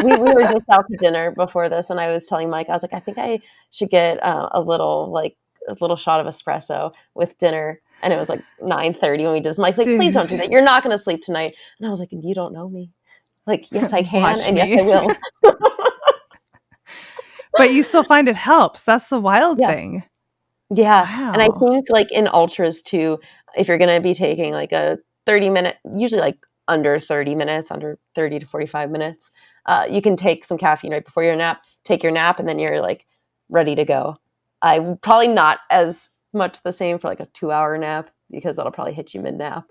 we were just out to dinner before this and I was telling Mike, I was like, I think I should get a little shot of espresso with dinner. And it was like 9:30 when we did. Mike's like, please don't do that. You're not going to sleep tonight. And I was like, you don't know me. Like, yes, I can. And yes, I will. But you still find it helps. That's the wild thing. Yeah. Wow. And I think like in ultras too, if you're going to be taking like a 30-minute, usually like under 30 minutes, under 30 to 45 minutes, you can take some caffeine right before your nap, take your nap, and then you're like ready to go. I probably not as much the same for like a 2-hour nap because that'll probably hit you mid-nap.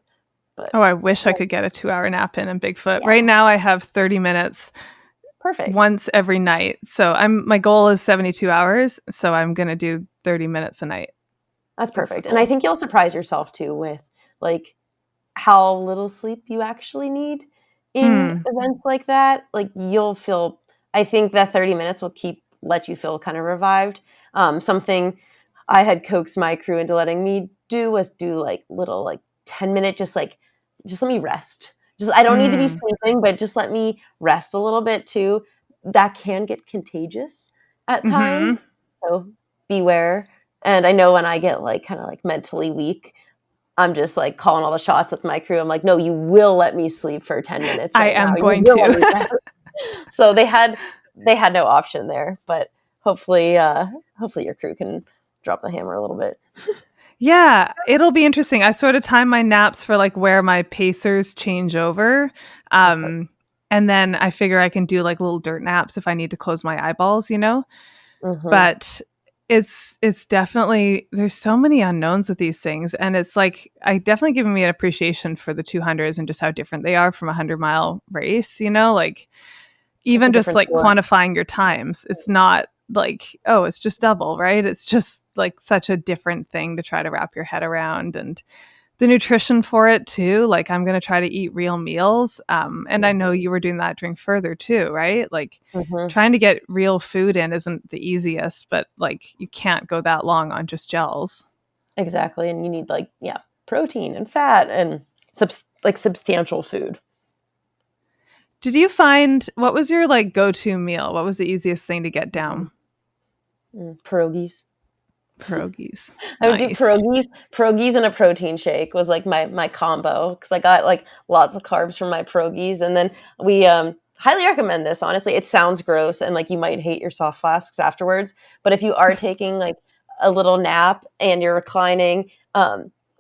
But I wish I could get a 2-hour nap in Bigfoot. Yeah. Right now I have 30 minutes. Perfect. Once every night. So my goal is 72 hours. So I'm going to do 30 minutes a night. That's perfect. And I think you'll surprise yourself too with like how little sleep you actually need in events like that. Like I think that 30 minutes will let you feel kind of revived. Something I had coaxed my crew into letting me do was do like little like 10-minute, just let me rest. I don't need to be sleeping, but just let me rest a little bit too. That can get contagious at times. So beware. And I know when I get like kind of like mentally weak, I'm just like calling all the shots with my crew. I'm like, no, you will let me sleep for 10 minutes. I am going to. So they had no option there, but hopefully your crew can drop the hammer a little bit. Yeah, it'll be interesting. I sort of time my naps for like where my pacers change over. And then I figure I can do like little dirt naps if I need to close my eyeballs, But It's definitely, there's so many unknowns with these things. And it's like, I definitely given me an appreciation for the 200s and just how different they are from a 100-mile race, like even just like sport. quantifying your times. It's not like, oh, it's just double, right? It's just like such a different thing to try to wrap your head around. And the nutrition for it too. Like I'm going to try to eat real meals. And I know you were doing that during Further too, right? Like trying to get real food in isn't the easiest, but like you can't go that long on just gels. Exactly. And you need like, protein and fat and substantial food. Did you find, what was your like go-to meal? What was the easiest thing to get down? Pierogies. I would do pierogies and a protein shake was like my combo, because I got like lots of carbs from my pierogies. And then we highly recommend this. Honestly, it sounds gross and like you might hate your soft flasks afterwards, but if you are taking like a little nap and you're reclining,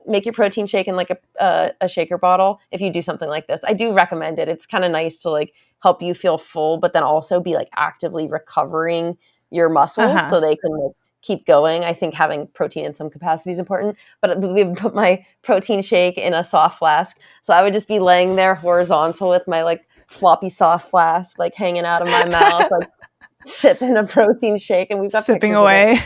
make your protein shake in like a shaker bottle. If you do something like this, I do recommend it. It's kind of nice to like help you feel full, but then also be like actively recovering your muscles so they can like keep going. I think having protein in some capacity is important, but we would put my protein shake in a soft flask. So I would just be laying there horizontal with my like floppy soft flask, like hanging out of my mouth, like sipping a protein shake. And we've got sipping away.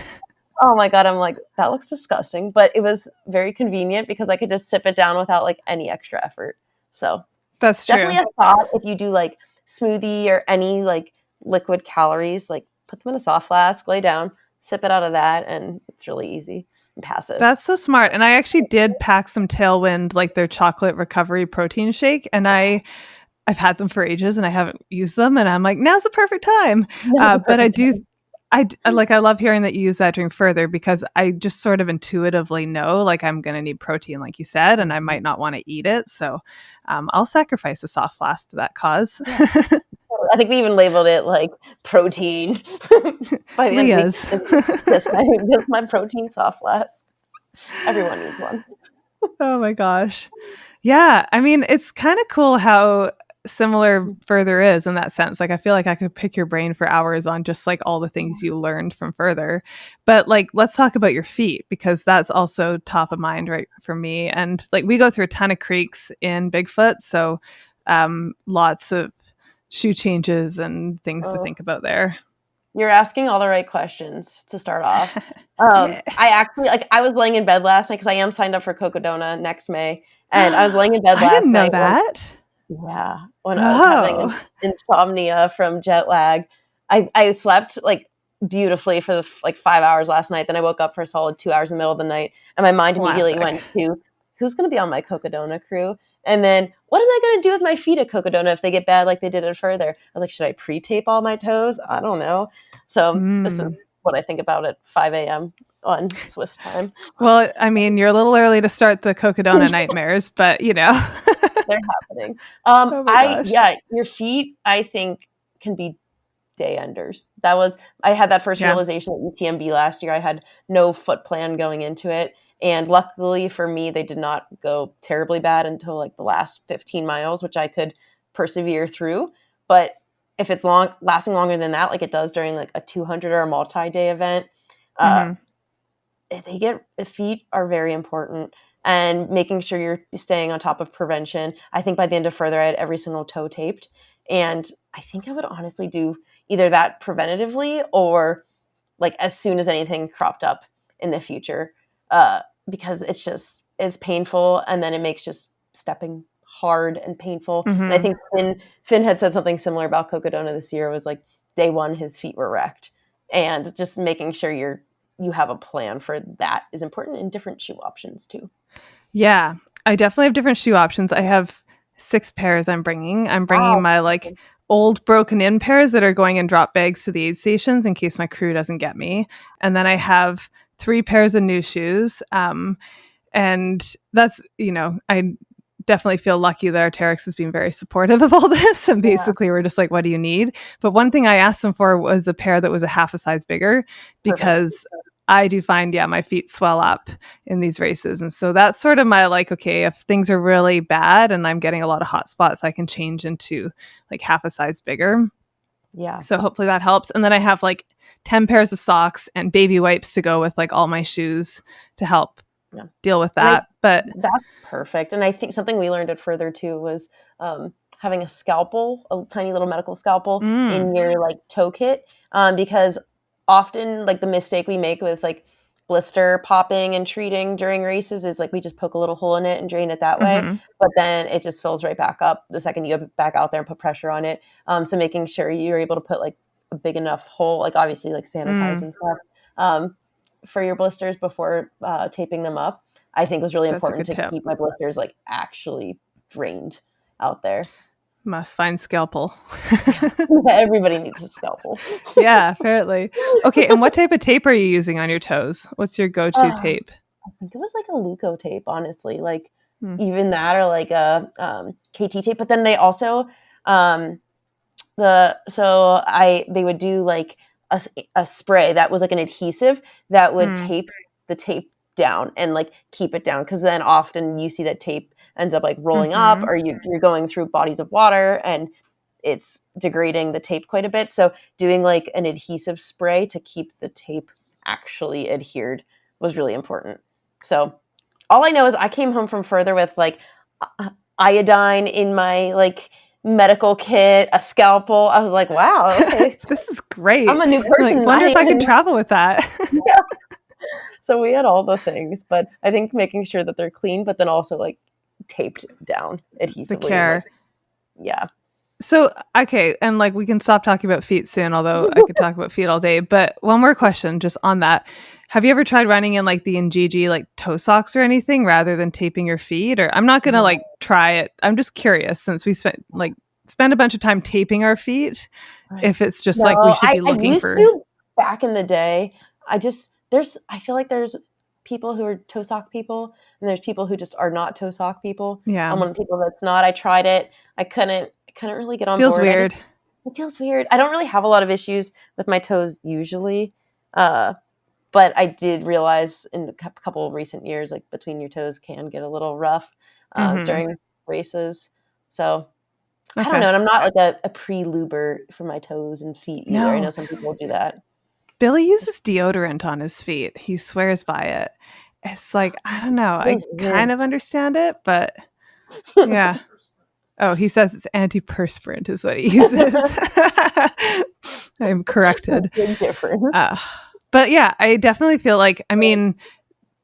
Oh my God. I'm like, that looks disgusting, but it was very convenient because I could just sip it down without like any extra effort. So that's true. Definitely a thought if you do like smoothie or any like liquid calories, like put them in a soft flask, lay down, sip it out of that, and it's really easy and passive. That's so smart. And I actually did pack some Tailwind, like their chocolate recovery protein shake, and I've had them for ages and I haven't used them, and I'm like, now's the perfect time. But I love hearing that you use that during Further, because I just sort of intuitively know like I'm going to need protein, like you said, and I might not want to eat it. So I'll sacrifice a soft flask to that cause. I think we even labeled it like protein. By the end, that's my protein soft flask. Everyone needs one. Oh my gosh. Yeah. I mean, it's kind of cool how similar Further is in that sense. Like I feel like I could pick your brain for hours on just like all the things you learned from Further. But like let's talk about your feet, because that's also top of mind right for me. And like we go through a ton of creeks in Bigfoot, so lots of shoe changes and things to think about there. You're asking all the right questions to start off. I actually I was laying in bed last night because I am signed up for Cocodona next May, and I was laying in bed last night. I didn't know that. When I was having insomnia from jet lag. I slept like beautifully for 5 hours last night. Then I woke up for a solid 2 hours in the middle of the night, and my mind immediately went to who's going to be on my Cocodona crew, and then what am I going to do with my feet at Cocodona if they get bad like they did at Further? I was like, should I pre-tape all my toes? I don't know. So this is what I think about at 5 a.m. on Swiss time. Well, I mean, you're a little early to start the Cocodona nightmares, but you know. They're happening. Oh my gosh. Your feet, I think, can be day enders. I had that first realization at UTMB last year. I had no foot plan going into it. And luckily for me, they did not go terribly bad until like the last 15 miles, which I could persevere through. But if it's lasting longer than that, like it does during like a 200 or a multi-day event, feet are very important. And making sure you're staying on top of prevention. I think by the end of Further, I had every single toe taped. And I think I would honestly do either that preventatively or like as soon as anything cropped up in the future. Because it's painful, and then it makes just stepping hard and painful. And I think Finn had said something similar about Cocodona this year. It was like day one, his feet were wrecked, and just making sure you have a plan for that is important, and different shoe options too. Yeah, I definitely have different shoe options. I have 6 pairs I'm bringing. I'm bringing my like old broken in pairs that are going in drop bags to the aid stations in case my crew doesn't get me. And then I have 3 pairs of new shoes. And that's, I definitely feel lucky that Arc'teryx has been very supportive of all this. And basically we're just like, what do you need? But one thing I asked them for was a pair that was a half a size bigger, because I do find, my feet swell up in these races. And so that's sort of my like, okay, if things are really bad and I'm getting a lot of hot spots, I can change into like half a size bigger. Yeah. So hopefully that helps. And then I have like 10 pairs of socks and baby wipes to go with like all my shoes to help deal with that. But that's perfect. And I think something we learned at Further too was having a scalpel, a tiny little medical scalpel in your like toe kit, because often like the mistake we make with like blister popping and treating during races is like we just poke a little hole in it and drain it that way, but then it just fills right back up the second you go back out there and put pressure on it. So making sure you're able to put like a big enough hole, like obviously like sanitize and stuff, for your blisters before taping them up, I think was really important to keep my blisters like actually drained out there. Must find scalpel. Everybody needs a scalpel. Yeah, apparently. Okay, and what type of tape are you using on your toes? What's your go-to tape? I think it was like a Luco tape, honestly. Like even that, or like a KT tape. But then they also they would do like a spray that was like an adhesive that would tape the tape down and like keep it down, because then often you see that tape ends up like rolling up, or you're going through bodies of water and it's degrading the tape quite a bit. So doing like an adhesive spray to keep the tape actually adhered was really important. So all I know is I came home from Further with like iodine in my like medical kit, a scalpel. I was like, wow, okay. This is great. I'm a new person. Like, wonder if I can travel with that. Yeah. So we had all the things, but I think making sure that they're clean, but then also like taped down adhesively. The care. Like, yeah. So, okay, and like we can stop talking about feet soon, although I could talk about feet all day. But one more question just on that. Have you ever tried running in like the Njiji like toe socks or anything rather than taping your feet? Or I'm not going to like try it. I'm just curious, since we spend a bunch of time taping our feet, if it's just like we should be looking I used for. To, back in the day, I feel like there's people who are toe sock people and there's people who just are not toe sock people. Yeah. I'm one of the people that's not. I tried it. I couldn't really get on Feels board. Weird. It feels weird. I don't really have a lot of issues with my toes usually. But I did realize in a couple of recent years, like between your toes can get a little rough during races. So I don't know. And I'm not like a pre-luber for my toes and feet either. No. I know some people do that. Billy uses deodorant on his feet. He swears by it. It's like, I don't know. I kind of understand it, but yeah. Oh, he says it's antiperspirant is what he uses. I'm corrected. Big difference. But yeah, I definitely feel like, I mean,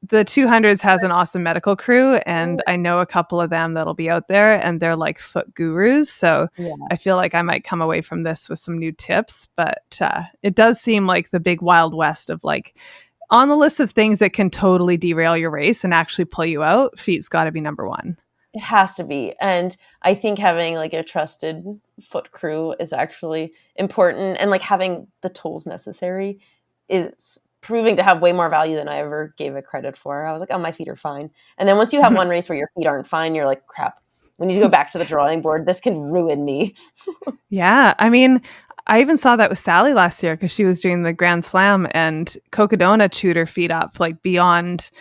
the 200s has an awesome medical crew, and I know a couple of them that'll be out there, and they're like foot gurus. So I feel like I might come away from this with some new tips, but it does seem like the big Wild West of like, on the list of things that can totally derail your race and actually pull you out, feet's got to be number one. It has to be. And I think having like a trusted foot crew is actually important, and like having the tools necessary is proving to have way more value than I ever gave it credit for. I was like, oh, my feet are fine. And then once you have one race where your feet aren't fine, you're like, crap, we need to go back to the drawing board. This can ruin me. Yeah. I mean, I even saw that with Sally last year because she was doing the Grand Slam, and Cocodona chewed her feet up like beyond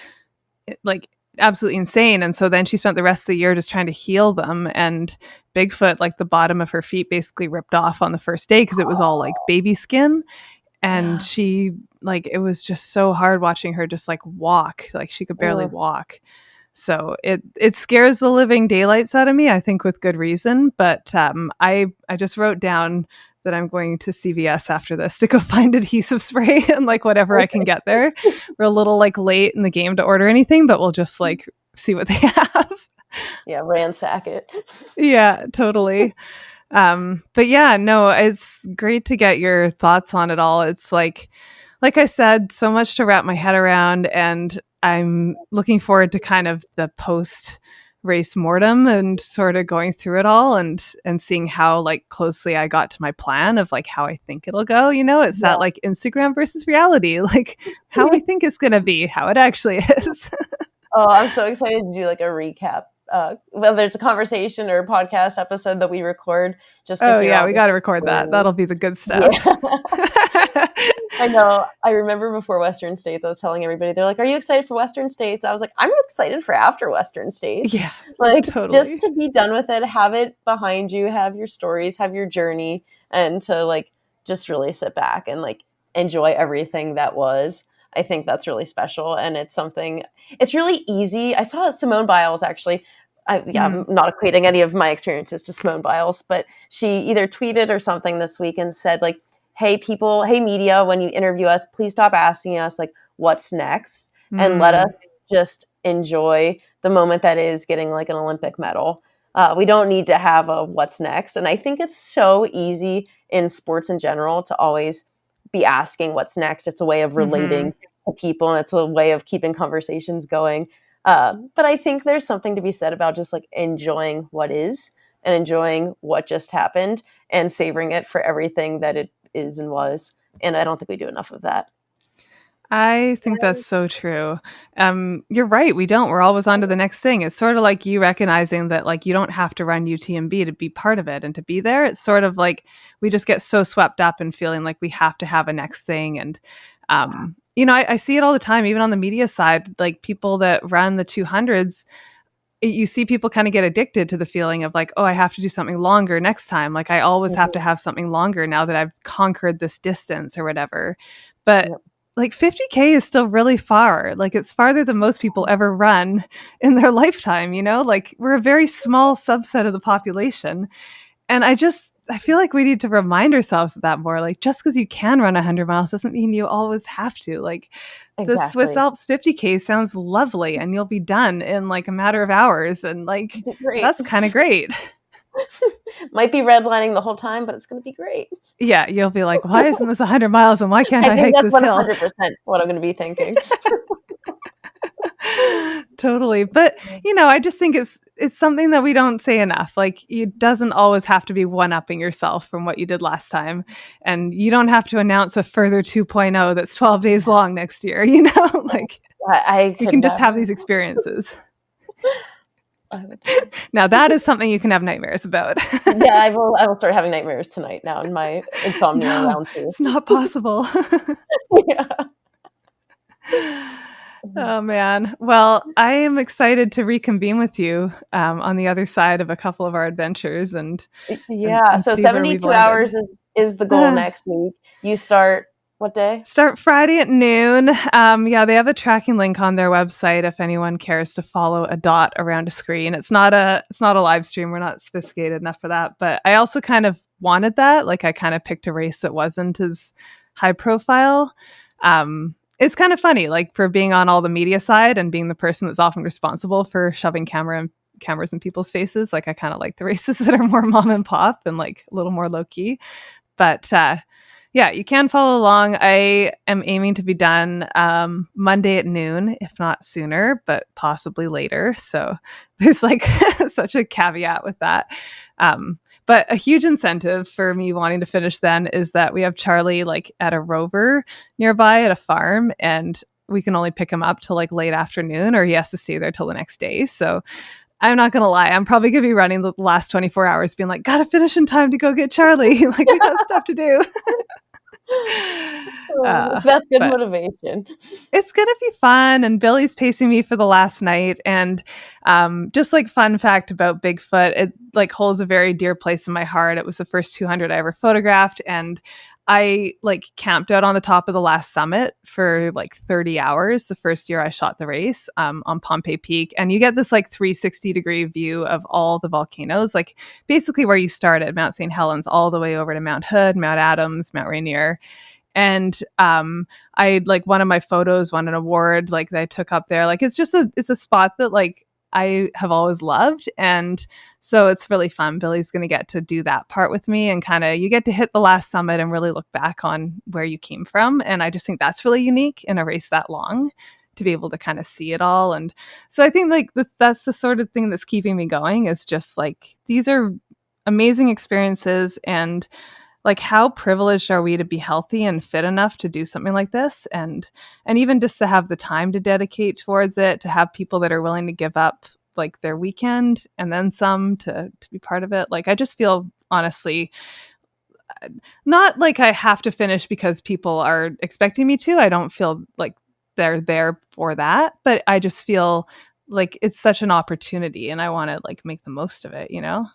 like absolutely insane. And so then she spent the rest of the year just trying to heal them. And Bigfoot, like the bottom of her feet basically ripped off on the first day because it was all like baby skin. And she, like, it was just so hard watching her just like walk, like she could barely walk. So it scares the living daylights out of me, I think with good reason. But I just wrote down that I'm going to CVS after this to go find adhesive spray and like whatever I can get there. We're a little like late in the game to order anything, but we'll just like see what they have. Yeah, ransack it. Yeah, totally. But yeah, no, it's great to get your thoughts on it all. It's like I said, so much to wrap my head around, and I'm looking forward to kind of the post race mortem and sort of going through it all and seeing how like closely I got to my plan of like how I think it'll go. You know, it's that like Instagram versus reality, like how I think it's going to be, how it actually is. Oh, I'm so excited to do like a recap. Whether it's a conversation or a podcast episode that we record, just to hear we got to record that. That'll be the good stuff. Yeah. I know. I remember before Western States, I was telling everybody, they're like, "Are you excited for Western States?" I was like, "I'm excited for after Western States." Yeah, like totally. Just to be done with it, have it behind you, have your stories, have your journey, and to like just really sit back and like enjoy everything that was. I think that's really special. And it's really easy. I saw Simone Biles actually. I'm not equating any of my experiences to Simone Biles, but she either tweeted or something this week and said like, hey people, hey media, when you interview us, please stop asking us like what's next and let us just enjoy the moment that is getting like an Olympic medal. We don't need to have a what's next. And I think it's so easy in sports in general to always be asking what's next. It's a way of relating to people, and it's a way of keeping conversations going. But I think there's something to be said about just like enjoying what is and enjoying what just happened and savoring it for everything that it is and was. And I don't think we do enough of that. I think that's so true. You're right. We don't. We're always on to the next thing. It's sort of like you recognizing that like you don't have to run UTMB to be part of it and to be there. It's sort of like we just get so swept up in feeling like we have to have a next thing. And, I see it all the time, even on the media side, like people that run the 200s, you see people kind of get addicted to the feeling of like, oh, I have to do something longer next time. Like I always have to have something longer now that I've conquered this distance or whatever. But like 50K is still really far. Like it's farther than most people ever run in their lifetime, like we're a very small subset of the population. And I feel like we need to remind ourselves of that more. Like just because you can run 100 miles doesn't mean you always have to. Like the Swiss Alps 50K sounds lovely and you'll be done in like a matter of hours. And like, that's kind of great. Might be redlining the whole time, but it's going to be great. Yeah, you'll be like, why isn't this 100 miles and why can't I hike this hill? I think that's 100% what I'm going to be thinking. Totally. But, I just think it's something that we don't say enough. Like it doesn't always have to be one-upping yourself from what you did last time. And you don't have to announce a further 2.0 that's 12 days long next year, like you can just have these experiences. Now that is something you can have nightmares about. Yeah, I will start having nightmares tonight now in my insomnia round 2. It's not possible. Yeah. Oh man. Well, I am excited to reconvene with you on the other side of a couple of our adventures and so 72 hours is the goal next week. You start what day? Start Friday at noon. They have a tracking link on their website if anyone cares to follow a dot around a screen. It's not a live stream. We're not sophisticated enough for that. But I also kind of wanted that. Like I kind of picked a race that wasn't as high profile. It's kind of funny, like for being on all the media side and being the person that's often responsible for shoving cameras in people's faces. Like I kind of like the races that are more mom and pop and like a little more low key. But you can follow along. I am aiming to be done Monday at noon, if not sooner, but possibly later. So there's like such a caveat with that. But a huge incentive for me wanting to finish then is that we have Charlie like at a rover nearby at a farm, and we can only pick him up till like late afternoon, or he has to stay there till the next day. So I'm not going to lie. I'm probably going to be running the last 24 hours being like, gotta finish in time to go get Charlie. Like we got stuff to do. That's good motivation. It's going to be fun. And Billy's pacing me for the last night. And just like fun fact about Bigfoot, it like holds a very dear place in my heart. It was the first 200 I ever photographed. And I like camped out on the top of the last summit for like 30 hours the first year I shot the race on Pompeii Peak. And you get this like 360-degree view of all the volcanoes, like basically where you start at Mount St. Helens all the way over to Mount Hood, Mount Adams, Mount Rainier. And I like one of my photos won an award like that I took up there. Like it's a spot that like I have always loved. And so it's really fun. Billy's going to get to do that part with me and kind of you get to hit the last summit and really look back on where you came from. And I just think that's really unique in a race that long to be able to kind of see it all. And so I think like that's the sort of thing that's keeping me going is just like these are amazing experiences. And like how privileged are we to be healthy and fit enough to do something like this? And even just to have the time to dedicate towards it, to have people that are willing to give up like their weekend and then some to be part of it. Like, I just feel honestly, not like I have to finish because people are expecting me to. I don't feel like they're there for that, but I just feel like it's such an opportunity and I want to like make the most of it, you know?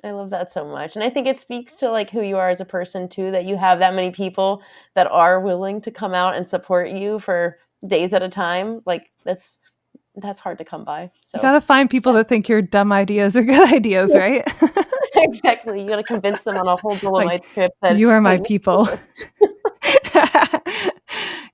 I love that so much. And I think it speaks to like who you are as a person too, that you have that many people that are willing to come out and support you for days at a time. Like that's hard to come by. So You got to find people that think your dumb ideas are good ideas, right? exactly. You got to convince them on a whole Dolomite trip that you are my hey, people.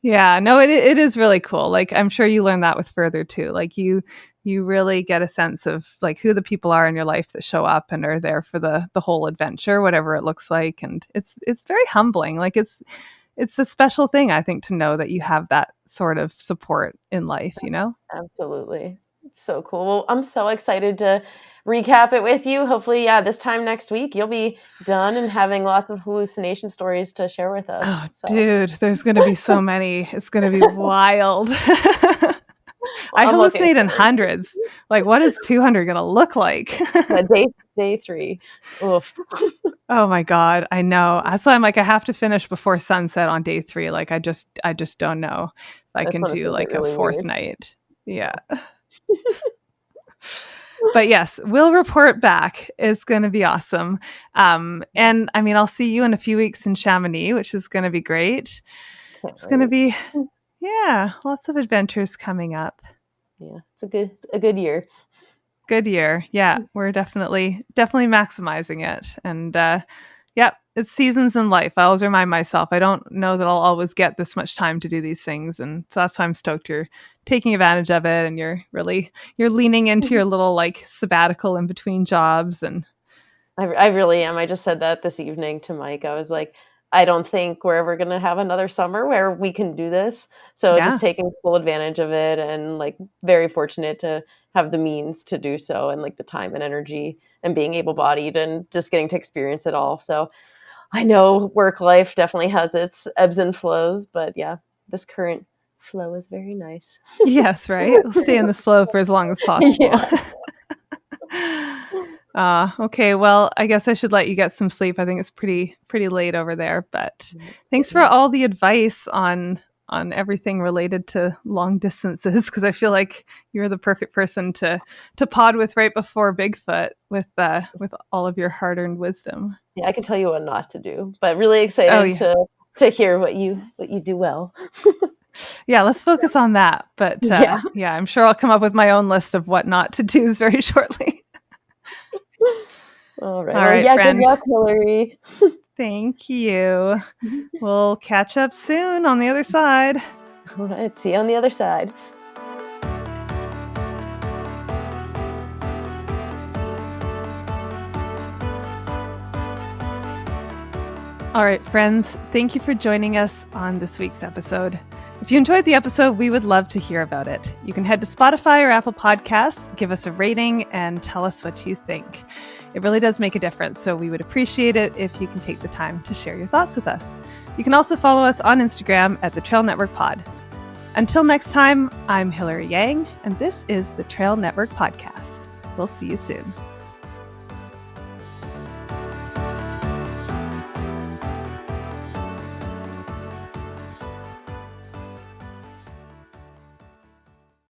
Yeah, no, it is really cool. Like, I'm sure you learn that with Further too. Like you really get a sense of like who the people are in your life that show up and are there for the whole adventure, whatever it looks like. And it's very humbling. Like it's a special thing, I think, to know that you have that sort of support in life, you know? Absolutely. It's so cool. Well, I'm so excited to recap it with you. Hopefully, this time next week, you'll be done and having lots of hallucination stories to share with us. Oh, so. Dude, there's going to be so many. It's going to be wild. I hallucinate in hundreds. Like, what is 200 going to look like? Day 3. Oof. Oh my God. I know. That's why I'm like, I have to finish before sunset on day 3. Like, I just don't know if I can do like really a 4th night. Yeah. But yes, we'll report back. It's going to be awesome. And I mean, I'll see you in a few weeks in Chamonix, which is going to be great. It's going to be, lots of adventures coming up. Yeah, it's a good year. Good year. Yeah, we're definitely maximizing it. And it's seasons in life. I always remind myself, I don't know that I'll always get this much time to do these things. And so that's why I'm stoked you're taking advantage of it. And you're leaning into your little like sabbatical in between jobs. And I really am. I just said that this evening to Mike. I was like, I don't think we're ever going to have another summer where we can do this. So just taking full advantage of it and like very fortunate to have the means to do so and like the time and energy and being able-bodied and just getting to experience it all. So I know work life definitely has its ebbs and flows, but yeah, this current flow is very nice. Yes, right? We'll stay in this flow for as long as possible. Yeah. Okay, well, I guess I should let you get some sleep. I think it's pretty late over there, but thanks for all the advice on everything related to long distances, because I feel like you're the perfect person to pod with right before Bigfoot with all of your hard-earned wisdom. Yeah, I can tell you what not to do, but really excited to hear what you do well. Yeah, let's focus on that. But I'm sure I'll come up with my own list of what not to do very shortly. All right, friend. Good luck, Hilary. Thank you. We'll catch up soon on the other side. All right, see you on the other side. All right, friends, thank you for joining us on this week's episode. If you enjoyed the episode, we would love to hear about it. You can head to Spotify or Apple Podcasts, give us a rating, and tell us what you think. It really does make a difference, so we would appreciate it if you can take the time to share your thoughts with us. You can also follow us on Instagram at The Trail Network Pod. Until next time, I'm Hilary Yang, and this is The Trail Network Podcast. We'll see you soon.